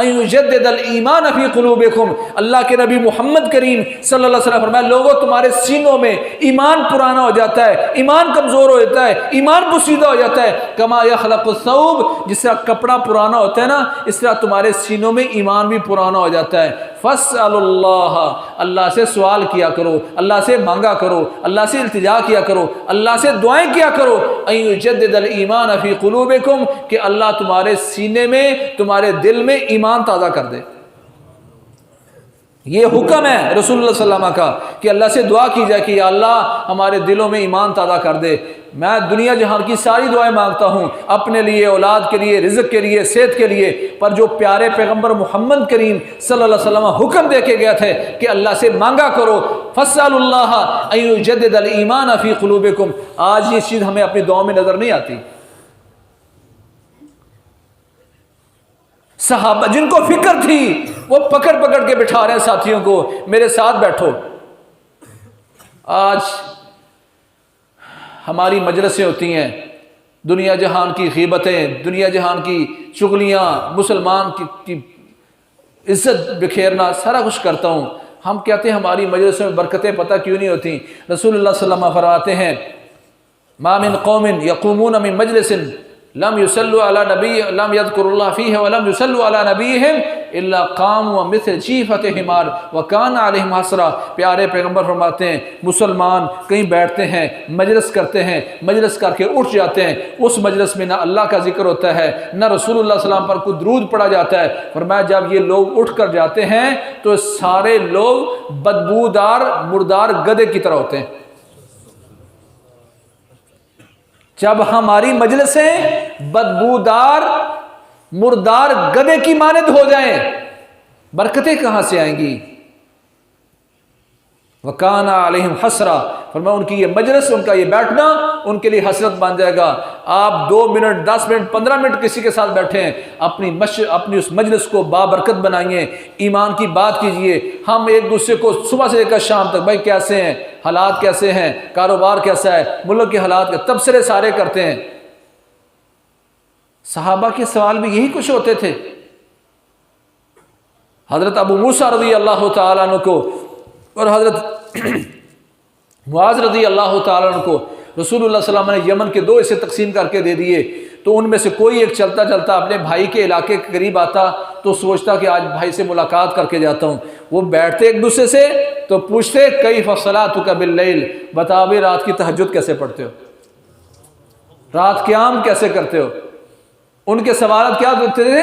ان یجدد الایمان فی قلوبکم۔ اللہ کے نبی محمد کریم صلی اللہ علیہ وسلم فرمایا، لوگو تمہارے سینوں میں ایمان پرانا ہو جاتا ہے، ایمان کمزور ہو جاتا ہے، ایمان پوشیدہ ہو جاتا ہے، کما یخلق الثوب، جس طرح کپڑا پرانا ہوتا ہے نا، اس طرح تمہارے سینوں میں ایمان بھی پرانا ہو جاتا ہے۔ فاسألوا اللہ، اللہ سے سوال کیا کرو، اللہ سے مانگا کرو، اللہ سے التجا کیا کرو، اللہ سے دعائیں کیا کرو، ان یجدد الایمان فی قلوبکم، کہ اللہ تمہارے سینے میں، تمہارے دل میں ایمان تازہ کر دے۔ یہ حکم ہے رسول اللہ صلی اللہ علیہ وسلم کا کہ اللہ سے دعا کی جائے کہ یا اللہ ہمارے دلوں میں ایمان تازہ کر دے۔ میں دنیا جہان کی ساری دعائیں مانگتا ہوں، اپنے لیے، اولاد کے لیے، رزق کے لیے، صحت کے لیے، پر جو پیارے پیغمبر محمد کریم صلی اللہ علیہ وسلم حکم دے کے گئے تھے کہ اللہ سے مانگا کرو، فاسألوا اللہ ان یجدد الایمان فی قلوبکم، آج یہ چیز ہمیں اپنی دعاؤں میں نظر نہیں آتی۔ صحابہ جن کو فکر تھی وہ پکڑ پکڑ کے بٹھا رہے ہیں ساتھیوں کو، میرے ساتھ بیٹھو۔ آج ہماری مجلسیں ہوتی ہیں، دنیا جہان کی غیبتیں، دنیا جہان کی چغلیاں، مسلمان کی عزت بکھیرنا، سارا کچھ کرتا ہوں۔ ہم کہتے ہیں ہماری مجلسوں میں برکتیں پتہ کیوں نہیں ہوتی؟ رسول اللہ صلی اللہ علیہ وسلم فرماتے ہیں، ما من قوم یقومون من مجلس لم يصلوا على نبی لم يذكر الله فيه ولم يصلوا على نبيهم الا قاموا مثل جیفة حمار وكان عليهم حسرة۔ پیارے پیغمبر فرماتے ہیں مسلمان کہیں بیٹھتے ہیں، مجلس کرتے ہیں، مجلس کر کے اٹھ جاتے ہیں، اس مجلس میں نہ اللہ کا ذکر ہوتا ہے، نہ رسول اللہ صلی اللہ علیہ وسلم پر کوئی درود پڑھا جاتا ہے۔ فرمایا جب یہ لوگ اٹھ کر جاتے ہیں تو سارے لوگ بدبودار مردار گدھے کی طرح ہوتے ہیں۔ جب ہماری مجلسیں بدبودار مردار گدھے کی مانند ہو جائیں، برکتیں کہاں سے آئیں گی؟ وَكَانَ عَلَيْهِمْ حَسْرَةٌ، فرمایا ان کی یہ مجلس، ان کا یہ بیٹھنا ان کے لیے حسرت بن جائے گا۔ آپ 2 منٹ 10 منٹ 15 منٹ کسی کے ساتھ بیٹھے ہیں، اپنی اس مجلس کو بابرکت بنائیے، ایمان کی بات کیجئے۔ ہم ایک دوسرے کو صبح سے لے کر شام تک، بھائی کیسے ہیں، حالات کیسے ہیں، کاروبار کیسا ہے، ملک کے حالات کے تبصرے سارے کرتے ہیں۔ صحابہ کے سوال بھی یہی کچھ ہوتے تھے۔ حضرت ابو موسیٰ رضی اللہ تعالیٰ عنہ کو اور حضرت معاذ رضی اللہ تعالیٰ عنہ کو رسول اللہ صلی اللہ علیہ وسلم نے یمن کے 2 حصے تقسیم کر کے دے دیے، تو ان میں سے کوئی ایک چلتا چلتا اپنے بھائی کے علاقے کے قریب آتا تو سوچتا کہ آج بھائی سے ملاقات کر کے جاتا ہوں۔ وہ بیٹھتے ایک دوسرے سے تو پوچھتے کیف صلاتک باللیل، بتا بھی رات کی تہجد کیسے پڑھتے ہو، رات قیام کیسے کرتے ہو؟ ان کے سوالات کیا ہوتے تھے؟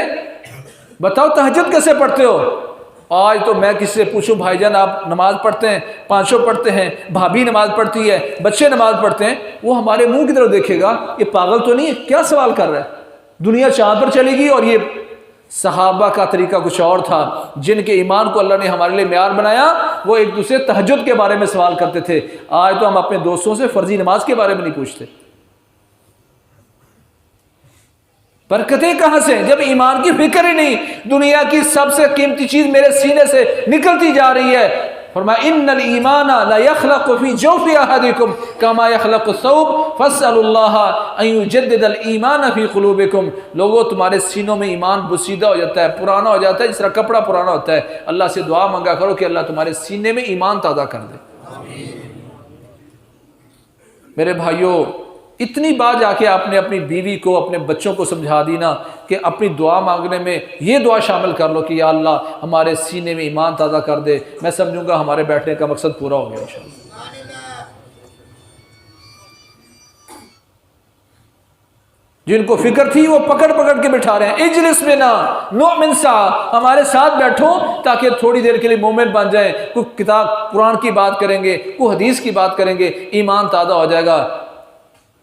بتاؤ تہجد کیسے پڑھتے ہو؟ آج تو میں کسی سے پوچھوں بھائی جان آپ نماز پڑھتے ہیں، 500 پڑھتے ہیں، بھابھی نماز پڑھتی ہے، بچے نماز پڑھتے ہیں، وہ ہمارے منہ کی طرف دیکھے گا یہ پاگل تو نہیں ہے، کیا سوال کر رہا ہے؟ دنیا چاند پر چلے گی۔ اور یہ صحابہ کا طریقہ کچھ اور تھا، جن کے ایمان کو اللہ نے ہمارے لیے معیار بنایا، وہ ایک دوسرے تہجد کے بارے میں سوال کرتے تھے۔ آج تو ہم اپنے دوستوں سے فرضی نماز کے بارے میں نہیں پوچھتے۔ برکتیں کہاں سے؟ جب ایمان کی فکر ہی نہیں، دنیا کی سب سے قیمتی چیز میرے سینے سے نکلتی جا رہی ہے۔ فرمایا ان الایمان لا یخلق فی جوف احدکم کما یخلق الثوب فاسألوا اللہ ان یجدد الایمان فی قلوبکم۔ لوگوں تمہارے سینوں میں ایمان بسیدہ ہو جاتا ہے، پرانا ہو جاتا ہے جس طرح کپڑا پرانا ہوتا ہے۔ اللہ سے دعا مانگا کرو کہ اللہ تمہارے سینے میں ایمان تازہ کر دے۔ میرے بھائیوں، اتنی بار جا کے آپ نے اپنی بیوی کو، اپنے بچوں کو سمجھا دی نا کہ اپنی دعا مانگنے میں یہ دعا شامل کر لو کہ یا اللہ ہمارے سینے میں ایمان تازہ کر دے، میں سمجھوں گا ہمارے بیٹھنے کا مقصد پورا ہو گیا انشاءاللہ۔ جن کو فکر تھی وہ پکڑ پکڑ کے بٹھا رہے ہیں، اجلس بنا نؤمن سا، ہمارے ساتھ بیٹھو تاکہ تھوڑی دیر کے لیے مومن بن جائیں، کوئی کتاب قرآن کی بات کریں گے، کوئی حدیث کی بات کریں گے، ایمان تازہ ہو جائے گا۔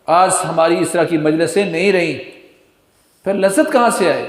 آج ہماری اس طرح کی مجلسیں نہیں رہیں، پھر لذت کہاں سے آئے؟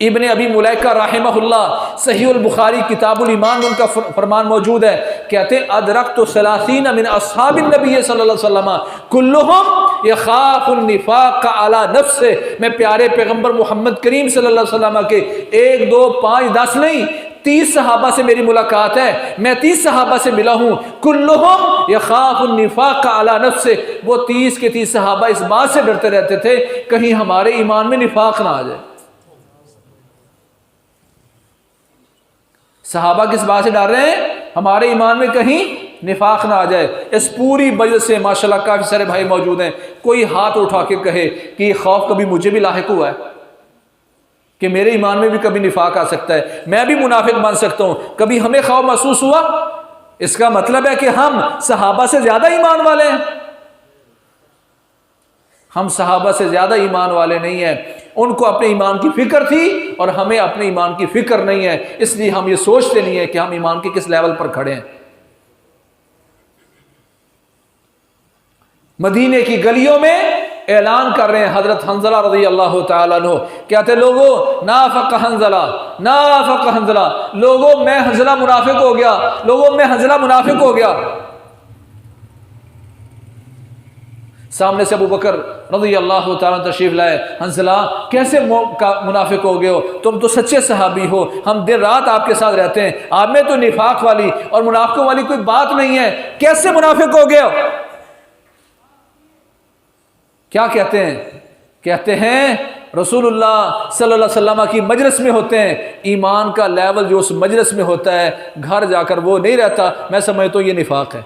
ابن ابی ملیکہ رحمہ اللہ صحیح البخاری کتاب الایمان میں ان کا فرمان موجود ہے، کہتے ہیں ادرکت 30 من اصحاب النبی صلی اللہ علیہ وسلم کلہم یخاف النفاق علی نفسہ، میں پیارے پیغمبر محمد کریم صلی اللہ علیہ وسلم کے 1 2 5 10 نہیں 30 صحابہ سے میری ملاقات ہے، میں 30 صحابہ سے ملا ہوں، کلہم یخاف النفاق علی نفسہ، وہ 30 کے 30 صحابہ اس بات سے ڈرتے رہتے تھے کہیں ہمارے ایمان میں نفاق نہ آ جائے۔ صحابہ کس بات سے ڈر رہے ہیں؟ ہمارے ایمان میں کہیں نفاق نہ آ جائے۔ اس پوری مجلس سے ماشاءاللہ کافی سارے بھائی موجود ہیں، کوئی ہاتھ اٹھا کے کہے کہ یہ خوف کبھی مجھے بھی لاحق ہوا ہے کہ میرے ایمان میں بھی کبھی نفاق آ سکتا ہے، میں بھی منافق بن سکتا ہوں، کبھی ہمیں خوف محسوس ہوا؟ اس کا مطلب ہے کہ ہم صحابہ سے زیادہ ایمان والے ہیں۔ ہم صحابہ سے زیادہ ایمان والے نہیں ہیں، ان کو اپنے ایمان کی فکر تھی اور ہمیں اپنے ایمان کی فکر نہیں ہے، اس لیے ہم یہ سوچتے نہیں ہیں کہ ہم ایمان کے کس لیول پر کھڑے ہیں۔ مدینے کی گلیوں میں اعلان کر رہے ہیں حضرت حنظلہ رضی اللہ تعالیٰ عنہ، کہتے لوگوں نافق حنظلہ، نافق حنظلہ، لوگوں میں حنظلہ منافق ہو گیا، لوگوں میں حنظلہ منافق ہو گیا۔ سامنے سے ابو بکر رضی اللہ تعالیٰ تشریف لائے، حنظلہ کیسے منافق ہو گئے ہو؟ تم تو سچے صحابی ہو، ہم دن رات آپ کے ساتھ رہتے ہیں، آپ میں تو نفاق والی اور منافقوں والی کوئی بات نہیں ہے، کیسے منافق ہو گئے ہو؟ کیا کہتے ہیں؟ کہتے ہیں رسول اللہ صلی اللہ علیہ وسلم کی مجلس میں ہوتے ہیں، ایمان کا لیول جو اس مجلس میں ہوتا ہے گھر جا کر وہ نہیں رہتا، میں سمجھتا ہوں یہ نفاق ہے۔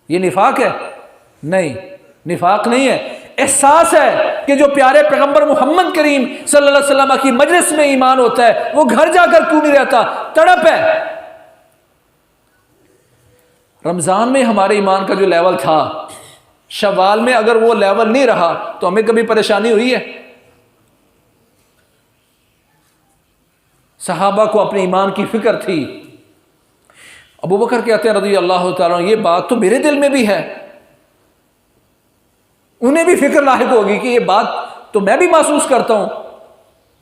یہ نفاق ہے؟ نہیں، نفاق نہیں ہے، احساس ہے کہ جو پیارے پیغمبر محمد کریم صلی اللہ علیہ وسلم کی مجلس میں ایمان ہوتا ہے وہ گھر جا کر کیوں نہیں رہتا؟ تڑپ ہے۔ رمضان میں ہمارے ایمان کا جو لیول تھا، شوال میں اگر وہ لیول نہیں رہا تو ہمیں کبھی پریشانی ہوئی ہے؟ صحابہ کو اپنے ایمان کی فکر تھی۔ ابو بکر کہتے ہیں رضی اللہ تعالیٰ عنہ یہ بات تو میرے دل میں بھی ہے، انہیں بھی فکر لاحق ہوگی کہ یہ بات تو میں بھی محسوس کرتا ہوں۔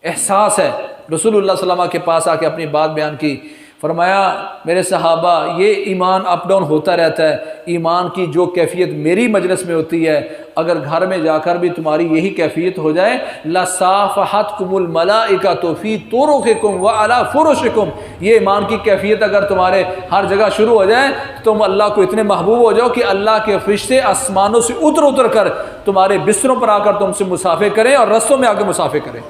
احساس ہے۔ رسول اللہ صلی اللہ علیہ وسلم کے پاس آ کے اپنی بات بیان کی، فرمایا میرے صحابہ یہ ایمان اپ ڈاؤن ہوتا رہتا ہے، ایمان کی جو کیفیت میری مجلس میں ہوتی ہے اگر گھر میں جا کر بھی تمہاری یہی کیفیت ہو جائے، لَصَافَحَتْكُمُ الْمَلَائِكَةُ فِي طُرُقِكُمْ وَعَلَىٰ فُرُشِكُمْ، یہ ایمان کی کیفیت اگر تمہارے ہر جگہ شروع ہو جائے تو تم اللہ کو اتنے محبوب ہو جاؤ کہ اللہ کے فرشتے آسمانوں سے اتر کر تمہارے بستروں پر آ کر تم سے مسافے کریں اور رستوں میں آ کے مسافے کریں۔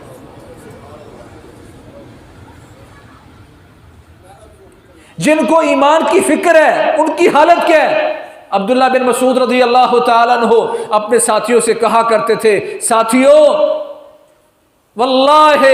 جن کو ایمان کی فکر ہے ان کی حالت کیا ہے؟ عبداللہ بن مسعود رضی اللہ تعالیٰ عنہ اپنے ساتھیوں سے کہا کرتے تھے، ساتھیوں واللہ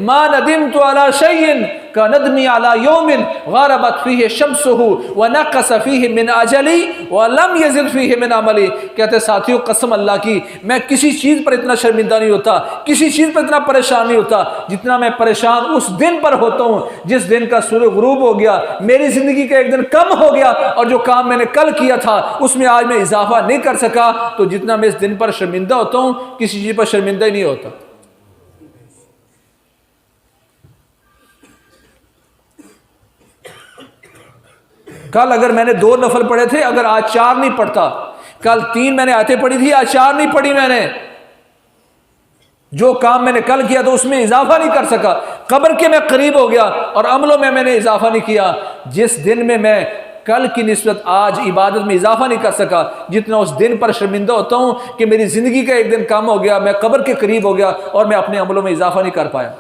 ما ندمت علی شیء کندمی علی یوم غربت فیہ شمسہ ونقص فیہ من اجلی ولم یزد فیہ من عملی، کہتے ساتھیوں قسم اللہ کی میں کسی چیز پر اتنا شرمندہ نہیں ہوتا، کسی چیز پر اتنا پریشان نہیں ہوتا جتنا میں پریشان اس دن پر ہوتا ہوں جس دن کا سورج غروب ہو گیا، میری زندگی کا ایک دن کم ہو گیا اور جو کام میں نے کل کیا تھا اس میں آج میں اضافہ نہیں کر سکا، تو جتنا میں اس دن پر شرمندہ ہوتا ہوں کسی چیز پر شرمندہ ہی نہیں ہوتا۔ کل اگر میں نے 2 نفل پڑھے تھے، اگر آج 4 نہیں پڑھتا، کل 3 میں نے آیتیں پڑھی تھی آج 4 نہیں پڑھی، میں نے جو کام میں نے کل کیا تو اس میں اضافہ نہیں کر سکا، قبر کے میں قریب ہو گیا اور عملوں میں نے اضافہ نہیں کیا۔ جس دن میں کل کی نسبت آج عبادت میں اضافہ نہیں کر سکا، جتنا اس دن پر شرمندہ ہوتا ہوں کہ میری زندگی کا ایک دن کم ہو گیا، میں قبر کے قریب ہو گیا اور میں اپنے عملوں میں اضافہ نہیں کر پایا۔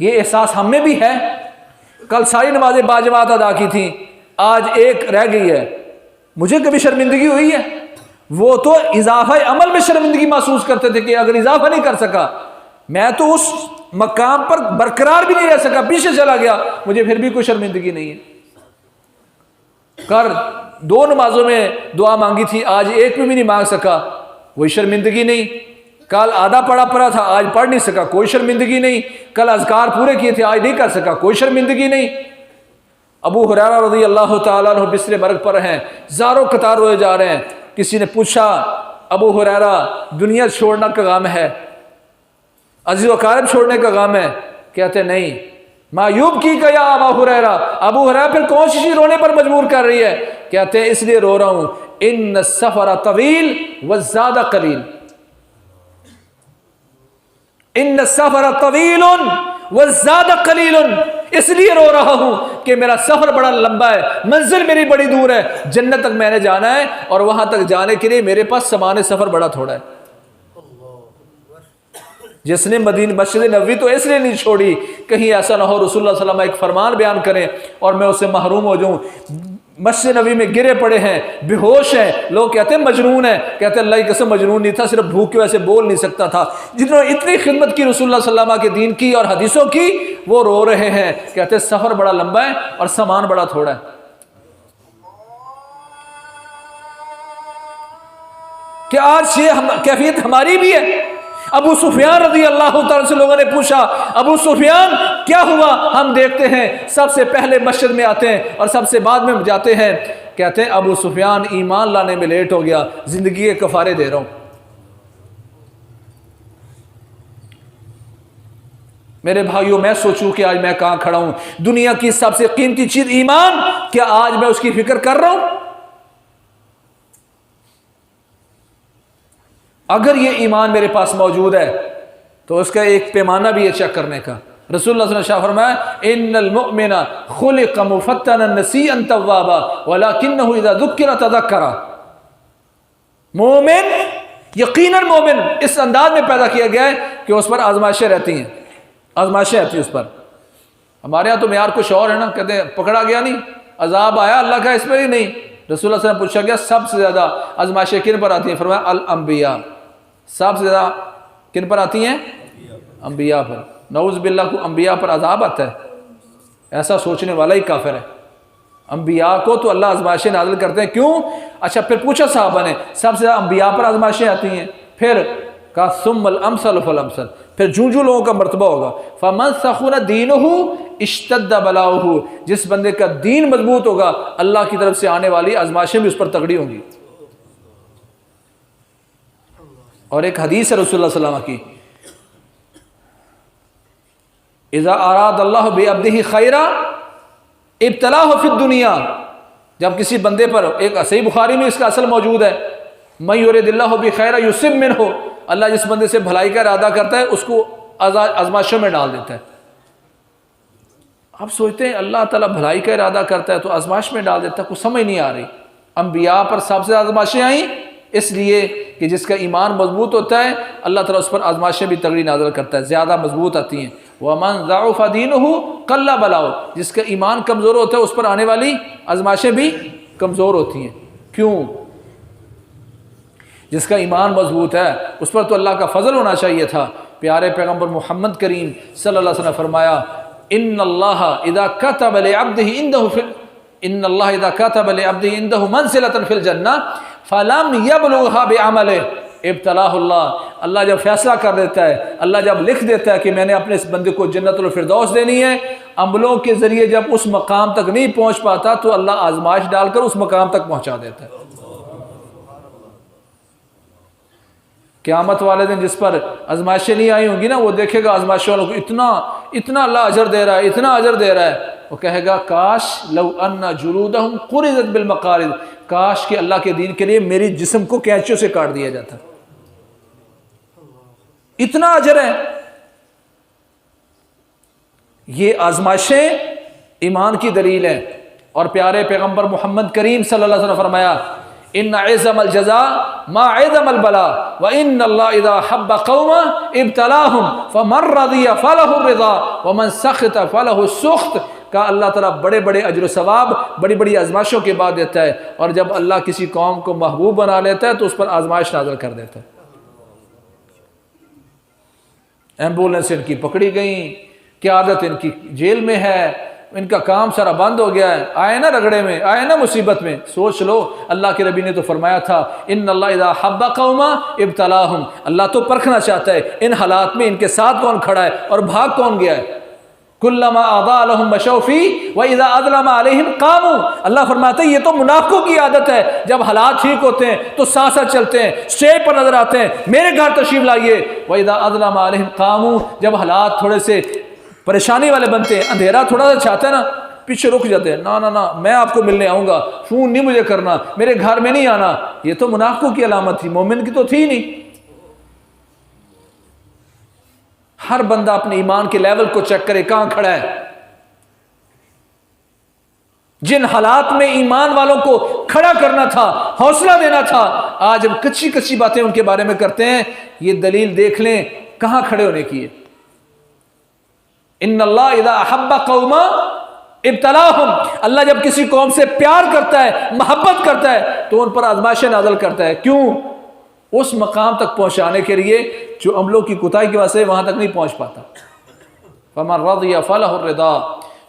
یہ احساس ہم میں بھی ہے۔ کل ساری نمازیں باجماعت ادا کی تھیں، آج ایک رہ گئی ہے، مجھے کبھی شرمندگی ہوئی ہے؟ وہ تو اضافہ عمل میں شرمندگی محسوس کرتے تھے کہ اگر اضافہ نہیں کر سکا، میں تو اس مقام پر برقرار بھی نہیں رہ سکا، پیچھے چلا گیا، مجھے پھر بھی کوئی شرمندگی نہیں ہے۔ کر 2 نمازوں میں دعا مانگی تھی، آج ایک میں بھی نہیں مانگ سکا، کوئی شرمندگی نہیں۔ کل آدھا پڑھا تھا، آج پڑھ نہیں سکا، کوئی شرمندگی نہیں۔ کل اذکار پورے کیے تھے، آج نہیں کر سکا، کوئی شرمندگی نہیں۔ ابو ہریرہ رضی اللہ تعالیٰ عنہ بستر مرگ پر ہیں، زاروں قطار ہوئے جا رہے ہیں۔ کسی نے پوچھا ابو ہریرہ دنیا چھوڑنا کا غم ہے، عزیز و اقارب چھوڑنے کا غم ہے؟ کہتے نہیں، معیوب کی کا یا ابو ہریرہ، ابو ہریرہ پھر کون سی چیز رونے پر مجبور کر رہی ہے؟ کہتے ہیں اس لیے رو رہا ہوں، ان السفر طویل والزاد قلیل، ان السفر طویل والزاد قلیل، اس لیے رو رہا ہوں کہ میرا سفر بڑا لمبا ہے، منزل میری بڑی دور ہے، جنت تک میں نے جانا ہے، اور وہاں تک جانے کے لیے میرے پاس سامان سفر بڑا تھوڑا ہے۔ جس نے مدینہ مسجد نبوی تو اس لیے نہیں چھوڑی کہیں ایسا نہ ہو رسول اللہ صلی اللہ علیہ وسلم ایک فرمان بیان کریں اور میں اس سے محروم ہو جاؤں۔ مسجد نبوی میں گرے پڑے ہیں، بے ہوش ہیں، لوگ کہتے ہیں مجنون ہے، کہتے ہیں اللہ کی قسم مجنون نہیں تھا، صرف بھوک کی وجہ سے بول نہیں سکتا تھا۔ جنہوں نے اتنی خدمت کی رسول اللہ صلی اللہ علیہ وسلم کے دین کی اور حدیثوں کی، وہ رو رہے ہیں، کہتے ہیں سفر بڑا لمبا ہے اور سامان بڑا تھوڑا ہے۔ کہ آج یہ کیفیت ہماری بھی ہے۔ ابو سفیان رضی اللہ تعالیٰ سے لوگوں نے پوچھا، ابو سفیان کیا ہوا؟ ہم دیکھتے ہیں سب سے پہلے مسجد میں آتے ہیں اور سب سے بعد میں جاتے ہیں۔ کہتے ہیں ابو سفیان ایمان لانے میں لیٹ ہو گیا، زندگی کے کفارے دے رہا ہوں۔ میرے بھائیوں، میں سوچوں کہ آج میں کہاں کھڑا ہوں، دنیا کی سب سے قیمتی چیز ایمان، کیا آج میں اس کی فکر کر رہا ہوں؟ اگر یہ ایمان میرے پاس موجود ہے تو اس کا ایک پیمانہ بھی ہے چیک کرنے کا۔ رسول اللہ صلی اللہ علیہ وسلم فرمایا ان المؤمن خلق مفتنا نسیئا توابا ولکنہ اذا ذکر تذکر، مومن یقیناً مومن اس انداز میں پیدا کیا گیا ہے کہ اس پر آزمائشیں رہتی ہیں، آزمائشیں رہتی ہیں اس پر۔ ہمارے ہاں تو معیار کچھ اور ہے نا، کہتے ہیں پکڑا گیا نہیں، عذاب آیا اللہ کا اس پر ہی نہیں۔ رسول اللہ صلی اللہ علیہ وسلم پوچھا گیا سب سے زیادہ آزمائشیں کن پر آتی ہیں؟ فرمایا الانبیاء، سب سے زیادہ کن پر آتی ہیں؟ انبیاء پر۔ نعوذ باللہ کو انبیاء پر عذاب آتا ہے؟ ایسا سوچنے والا ہی کافر ہے۔ انبیاء کو تو اللہ آزمائشیں نازل کرتے ہیں، کیوں؟ اچھا پھر پوچھا صحابہ نے سب سے زیادہ انبیاء پر آزمائشیں آتی ہیں، پھر کہا ثم الامثل فالامثل، پھر جو لوگوں کا مرتبہ ہوگا، فمن ثقل دینہ اشتد بلاؤہ، جس بندے کا دین مضبوط ہوگا اللہ کی طرف سے آنے والی آزمائشیں بھی اس پر تگڑی ہوں گی۔ اور ایک حدیث ہے رسول اللہ صلی اللہ علیہ وسلم کی، اذا اراد اللہ بعبدہ خیرا ابتلاہ فی الدنیا، جب کسی بندے پر، ایک صحیح بخاری میں اس کا اصل موجود ہے، من یرید اللہ بخیرا یصب منہ، اللہ جس بندے سے بھلائی کا ارادہ کرتا ہے اس کو آزمائشوں میں ڈال دیتا ہے۔ آپ سوچتے ہیں اللہ تعالیٰ بھلائی کا ارادہ کرتا ہے تو آزمائش میں ڈال دیتا ہے، کچھ سمجھ نہیں آ رہی۔ انبیاء پر سب سے آزمائشیں آئیں اس لیے کہ جس کا ایمان مضبوط ہوتا ہے اللہ تعالیٰ اس پر آزمائشیں بھی تگڑی نازل کرتا ہے، زیادہ مضبوط آتی ہیں۔ وَمَنْ ضَعُفَ دِينُهُ قَلَّ بَلَاؤُ، جس کا ایمان کمزور ہوتا ہے اس پر آنے والی آزمائشیں بھی کمزور ہوتی ہیں۔ کیوں؟ جس کا ایمان مضبوط ہے اس پر تو اللہ کا فضل ہونا چاہیے تھا۔ پیارے پیغمبر محمد کریم صلی اللہ علیہ وسلم نے فرمایا ان اللہ اذا كتب لعبده عنده ان اللہ اذا كتب لعبده عنده منزلة في الجنہ فلم يبلغها بعمله ابتلاہ اللہ، اللہ جب فیصلہ کر دیتا ہے، اللہ جب لکھ دیتا ہے کہ میں نے اپنے اس بندے کو جنت الفردوس دینی ہے، عملوں کے ذریعے جب اس مقام تک نہیں پہنچ پاتا تو اللہ آزمائش ڈال کر اس مقام تک پہنچا دیتا ہے۔ قیامت والے دن جس پر آزمائشیں نہیں آئی ہوں گی نا، وہ دیکھے گا آزمائشوں والوں کو اتنا اللہ اجر دے رہا ہے، اتنا اجر دے رہا ہے، وہ کہے گا کاش لو ان جلودہم قرضت بالمقارض، کاش کہ اللہ کے دین کے لیے میری جسم کو کینچیوں سے کاٹ دیا جاتا، اتنا اجر ہے۔ یہ آزمائشیں ایمان کی دلیل ہیں، اور پیارے پیغمبر محمد کریم صلی اللہ علیہ وسلم نے فرمایا ان عظم الجزاء ما عظم البلاء وان اللہ اذا حب قوما ابتلاهم فمن رضی فلہ الرضا ومن سخط فلہ السخط، کہ اللہ تعالیٰ بڑے بڑے اجر و ثواب بڑی بڑی آزمائشوں کے بعد دیتا ہے، اور جب اللہ کسی قوم کو محبوب بنا لیتا ہے تو اس پر آزمائش نازل کر دیتا ہے۔ ایمبولینس ان کی پکڑی گئیں، قیادت ان کی جیل میں ہے، ان کا کام سارا بند ہو گیا ہے، آئے نا رگڑے میں، آئے نا مصیبت میں۔ سوچ لو، اللہ کے نبی نے تو فرمایا تھا ان اللہ اذا حب قوما ابتلاهم، اللہ تو پرکھنا چاہتا ہے ان حالات میں ان کے ساتھ کون کھڑا ہے اور بھاگ کون گیا ہے۔ کلما اضاء لهم مشوا فيه واذا اظلم عليهم قاموا. اللہ فرماتے ہیں یہ تو منافقوں کی عادت ہے، جب حالات ٹھیک ہوتے ہیں تو ساتھ ساتھ چلتے ہیں، اسٹیج پر نظر آتے ہیں، میرے گھر تشریف لائیے. واذا اظلم عليهم قاموا، جب حالات تھوڑے سے پریشانی والے بنتے ہیں، اندھیرا تھوڑا سا چھاتا ہے نا، پیچھے رک جاتے ہیں، نہ میں آپ کو ملنے آؤں گا، فون نہیں مجھے کرنا، میرے گھر میں نہیں آنا. یہ تو منافقوں کی علامت تھی، مومن کی تو تھی نہیں. ہر بندہ اپنے ایمان کے لیول کو چیک کرے کہاں کھڑا ہے. جن حالات میں ایمان والوں کو کھڑا کرنا تھا، حوصلہ دینا تھا، آج ہم کچی کچی باتیں ان کے بارے میں کرتے ہیں. یہ دلیل دیکھ لیں کہاں کھڑے ہونے کی ہے. ان اللہ اذا احب قوما ابتلاہم، اللہ جب کسی قوم سے پیار کرتا ہے، محبت کرتا ہے تو ان پر آزمائشیں نازل کرتا ہے. کیوں؟ اس مقام تک پہنچانے کے لیے جو عملوں کی کوتاہی کی وجہ سے وہاں تک نہیں پہنچ پاتا. فمن رضی فلہ الرضا،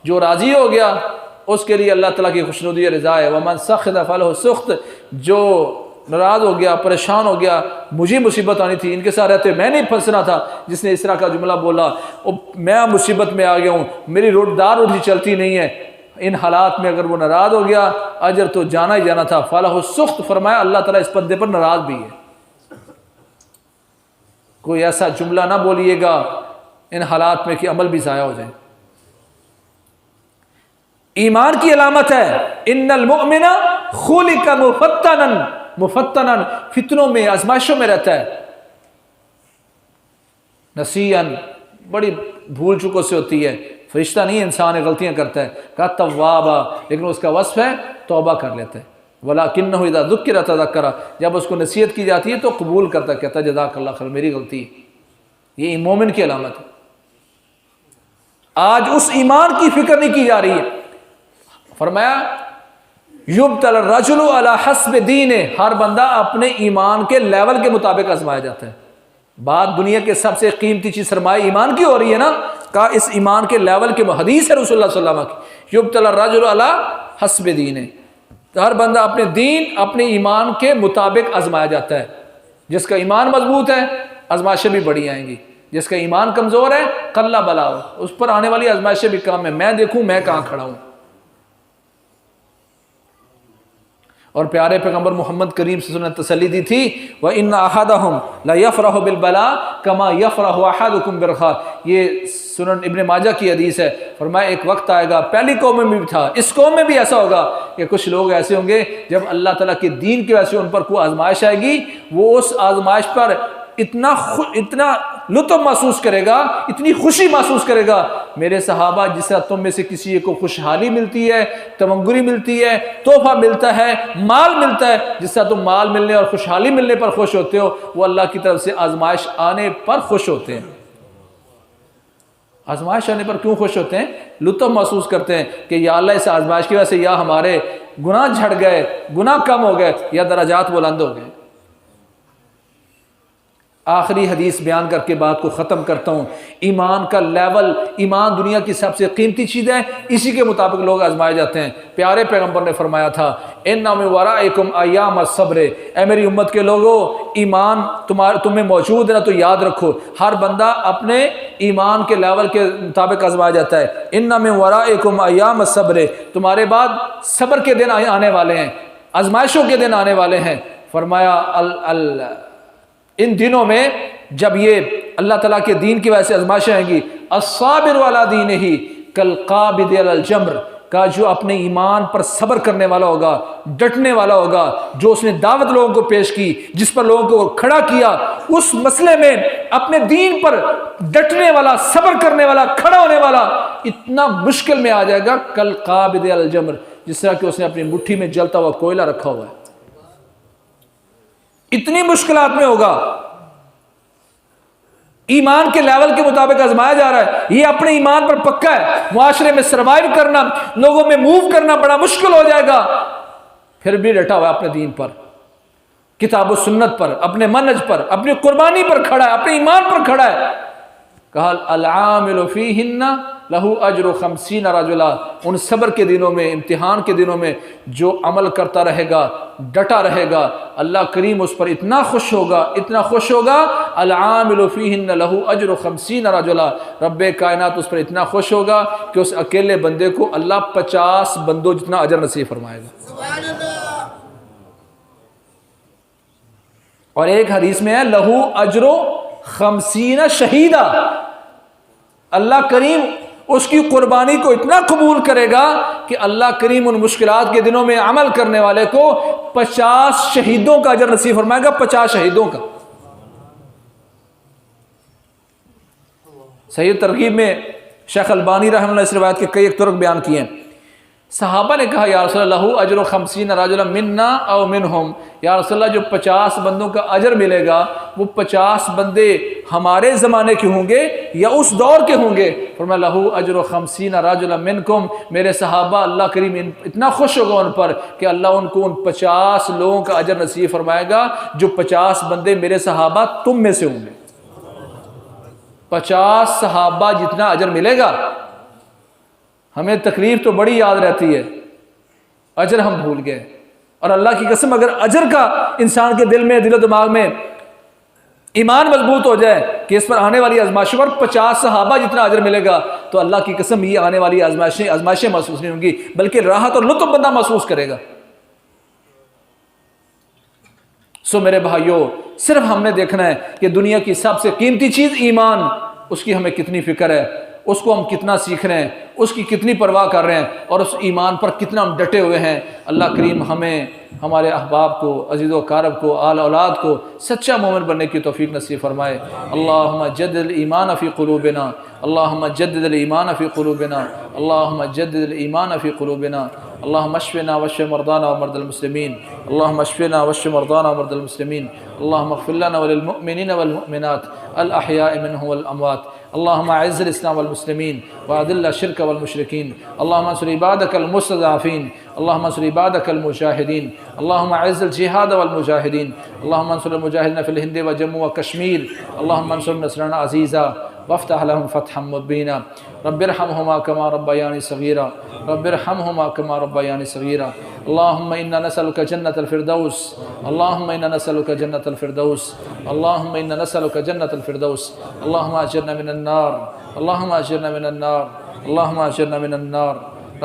جو راضی ہو گیا اس کے لیے اللہ تعالیٰ کی خوشنودی رضا ہے. ومن سخط فلہ السخط، جو ناراض ہو گیا، پریشان ہو گیا، مجھے مصیبت آنی تھی، ان کے ساتھ رہتے میں نہیں پھنسنا تھا، جس نے اس طرح کا جملہ بولا، میں مصیبت میں آ گیا ہوں، میری روٹی چلتی نہیں ہے، ان حالات میں اگر وہ ناراض ہو گیا اجر تو جانا ہی جانا تھا. فلہ السخط فرمایا اللہ تعالیٰ اس بندے پر ناراض بھی ہے. کوئی ایسا جملہ نہ بولیے گا ان حالات میں کہ عمل بھی ضائع ہو جائے. ایمان کی علامت ہے ان المؤمن خلق مفتنا، فتنوں میں، آزمائشوں میں رہتا ہے. نسیان، بڑی بھول چکوں سے ہوتی ہے، فرشتہ نہیں، انسان ہے، غلطیاں کرتا ہے. کہا توابا، لیکن اس کا وصف ہے توبہ کر لیتا ہے. وَلَكِنَّهُ اِذَا ذُكِّرَ تَذَكَّرَ، جب اس کو نصیحت کی جاتی ہے تو قبول کرتا، کہتا جزاک اللہ خیر، میری غلطی. یہ مومن کی علامت ہے. آج اس ایمان کی فکر نہیں کی جا رہی ہے. فرمایا یبتلی الرجل علی حسب دینہ، ہر بندہ اپنے ایمان کے لیول کے مطابق آزمایا جاتا ہے. بات دنیا کے سب سے قیمتی چیز سرمایہ ایمان کی ہو رہی ہے نا. کہا اس ایمان کے لیول کے، حدیث ہے رسول اللہ صلی اللہ علیہ وسلم کی، یبتلی الرجل علی حسب دینہ، ہر بندہ اپنے دین، اپنے ایمان کے مطابق آزمایا جاتا ہے. جس کا ایمان مضبوط ہے آزمائشیں بھی بڑی آئیں گی، جس کا ایمان کمزور ہے قلہ بلا، اس پر آنے والی آزمائشیں بھی کم ہے. میں دیکھوں میں کہاں کھڑا ہوں. اور پیارے پیغمبر محمد کریم صلی اللہ علیہ وسلم نے تسلی دی تھی وَإِنَّ أَحَدَهُمْ لَيَفْرَحُ بِالْبَلَاءِ كَمَا يَفْرَحُ أَحَدُكُمْ بِالْخَيْرِ. یہ سنن ابن ماجہ کی حدیث ہے. فرمایا ایک وقت آئے گا، پہلی قوم میں بھی تھا، اس قوم میں بھی ایسا ہوگا کہ کچھ لوگ ایسے ہوں گے جب اللہ تعالیٰ کے دین کی وجہ سے ان پر کوئی آزمائش آئے گی، وہ اس آزمائش پر اتنا لطف محسوس کرے گا، اتنی خوشی محسوس کرے گا. میرے صحابہ، جس طرح تم میں سے کسی کو خوشحالی ملتی ہے، تمنگری ملتی ہے، تحفہ ملتا ہے، مال ملتا ہے، جس طرح تم مال ملنے اور خوشحالی ملنے پر خوش ہوتے ہو، وہ اللہ کی طرف سے آزمائش آنے پر خوش ہوتے ہیں. آزمائش آنے پر کیوں خوش ہوتے ہیں؟ لطف محسوس کرتے ہیں کہ یا اللہ اس آزمائش کی وجہ سے یا ہمارے گناہ جھڑ گئے، گناہ کم ہو گئے، یا درجات بلند ہو گئے. آخری حدیث بیان کر کے بات کو ختم کرتا ہوں. ایمان کا لیول، ایمان دنیا کی سب سے قیمتی چیز ہے، اسی کے مطابق لوگ آزمائے جاتے ہیں. پیارے پیغمبر نے فرمایا تھا اِنَّ مِن وَرَائِكُمْ أَيَّامَ الصَّبْرِ، اے میری امت کے لوگوں، ایمان تمہیں موجود ہے نا، تو یاد رکھو ہر بندہ اپنے ایمان کے لیول کے مطابق آزمایا جاتا ہے. اِنَّ مِن وَرَائِكُمْ أَيَّامَ الصَّبْرِ، تمہارے بعد صبر کے دن آنے والے ہیں، آزمائشوں کے دن آنے والے ہیں. فرمایا ان دنوں میں جب یہ اللہ تعالیٰ کے دین کی وجہ سے آزمائشیں آئیں گی، الصابر علی دینہ کالقابض علی الجمر، کا جو اپنے ایمان پر صبر کرنے والا ہوگا، ڈٹنے والا ہوگا، جو اس نے دعوت لوگوں کو پیش کی، جس پر لوگوں کو کھڑا کیا، اس مسئلے میں اپنے دین پر ڈٹنے والا، صبر کرنے والا، کھڑا ہونے والا اتنا مشکل میں آ جائے گا کالقابض علی الجمر، جس طرح کہ اس نے اپنی مٹھی میں جلتا ہوا کوئلہ رکھا ہوا ہے. اتنی مشکلات میں ہوگا. ایمان کے لیول کے مطابق آزمایا جا رہا ہے. یہ اپنے ایمان پر پکا ہے. معاشرے میں سروائیو کرنا، لوگوں میں موو کرنا بڑا مشکل ہو جائے گا، پھر بھی ڈٹا ہوا ہے اپنے دین پر، کتاب و سنت پر، اپنے منہج پر، اپنی قربانی پر کھڑا ہے، اپنے ایمان پر کھڑا ہے. کہا العامل فیہن لہو اجر 50 رجلا، ان صبر کے دنوں میں، امتحان کے دنوں میں جو عمل کرتا رہے گا، ڈٹا رہے گا، اللہ کریم اس پر اتنا خوش ہوگا، اتنا خوش ہوگا، العامل فیہن لہو اجر 50 رجلا، رب کائنات اس پر اتنا خوش ہوگا کہ اس اکیلے بندے کو اللہ 50 بندوں جتنا اجر نصیب فرمائے گا۔ اور ایک حدیث میں ہے لہو اجر 50 شہیدا، اللہ کریم اس کی قربانی کو اتنا قبول کرے گا کہ اللہ کریم ان مشکلات کے دنوں میں عمل کرنے والے کو 50 شہیدوں کا اجر نصیب فرمائے گا، 50 شہیدوں کا۔ صحیح ترغیب میں شیخ البانی رحمہ اللہ اس روایت کے کئی ایک طرق بیان کیے ہیں۔ صحابہ نے کہا یا رسول اللہ اجر 50 رجلا منا او منہم، یا رسول اللہ جو 50 بندوں کا اجر ملے گا وہ 50 بندے ہمارے زمانے کے ہوں گے یا اس دور کے ہوں گے؟ فرمایا لہو اجر 50 رجلا منکم، میرے صحابہ اللہ کریم اتنا خوش ہوگا ان پر کہ اللہ ان کو ان 50 لوگوں کا اجر نصیب فرمائے گا جو 50 بندے میرے صحابہ تم میں سے ہوں گے۔ 50 صحابہ جتنا اجر ملے گا۔ ہمیں تکلیف تو بڑی یاد رہتی ہے، اجر ہم بھول گئے، اور اللہ کی قسم اگر اجر کا انسان کے دل میں، دل و دماغ میں ایمان مضبوط ہو جائے کہ اس پر آنے والی آزمائشوں پر 50 صحابہ جتنا اجر ملے گا، تو اللہ کی قسم یہ آنے والی آزمائشیں محسوس نہیں ہوں گی بلکہ راحت اور لطف بندہ محسوس کرے گا۔ سو میرے بھائیوں، صرف ہم نے دیکھنا ہے کہ دنیا کی سب سے قیمتی چیز ایمان، اس کی ہمیں کتنی فکر ہے، اس کو ہم کتنا سیکھ رہے ہیں، اس کی کتنی پرواہ کر رہے ہیں، اور اس ایمان پر کتنا ہم ڈٹے ہوئے ہیں۔ اللہ کریم ہمیں، ہمارے احباب کو، عزیز و اقارب کو، آل اولاد کو سچا مومن بننے کی توفیق نصیب فرمائے۔ اللہم جدد الایمان فی قلوبنا، اللہم جدد الایمان فی قلوبنا، اللہم جدد الایمان فی قلوبنا، اللہم اشفنا واشف مرضانا ومرضى المسلمین، اللہم اشفنا واشف مرضانا ومرضى المسلمین، اللہم اغفر لنا وللمؤمنین والمؤمنات الاحیاء منهم والاموات، اللہم اعز الاسلام والمسلمین واذل الشرک والمشرکین، اللہم انصر عبادک المستضعفین، اللہم انصر عبادک المجاہدین، اللہم اعز الجہاد والمجاہدین، اللہم انصر المجاہدین فی الہند وجموں وکشمیر، اللہم انصر نصرنا عزیزا وافتح لهم فتحا مبینا، رب ارحمهما كما ربياني صغيرا، رب ارحمهما كما ربياني صغيرا، اللهم إنا نسألك جنة الفردوس، اللهم إنا نسألك جنة الفردوس، اللهم إنا نسألك جنة الفردوس، اللهم أجرنا من النار، اللهم أجرنا من النار، اللهم أجرنا من النار،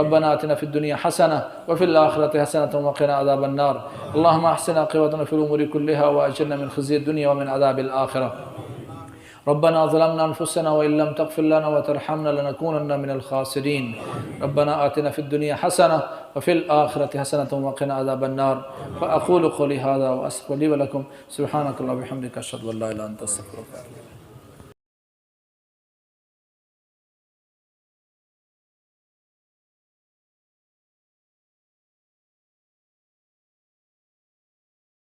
ربنا آتنا في الدنيا حسنة وفي الآخرة حسنة وقنا عذاب النار، اللهم أحسن عاقبتنا في الأمور كلها وأجرنا من خزي الدنيا ومن عذاب الآخرة. ربنا ظلمنا أنفسنا وإن لم تغفر لنا وترحمنا لنكونن من الخاسرين. ربنا آتنا في الدنيا حسنة وفي الآخرة حسنة وقنا عذاب النار. فأقول قولي هذا وأستغفر لي ولكم. سبحانك اللهم وبحمدك أشهد أن لا إله إلا أنت أستغفرك.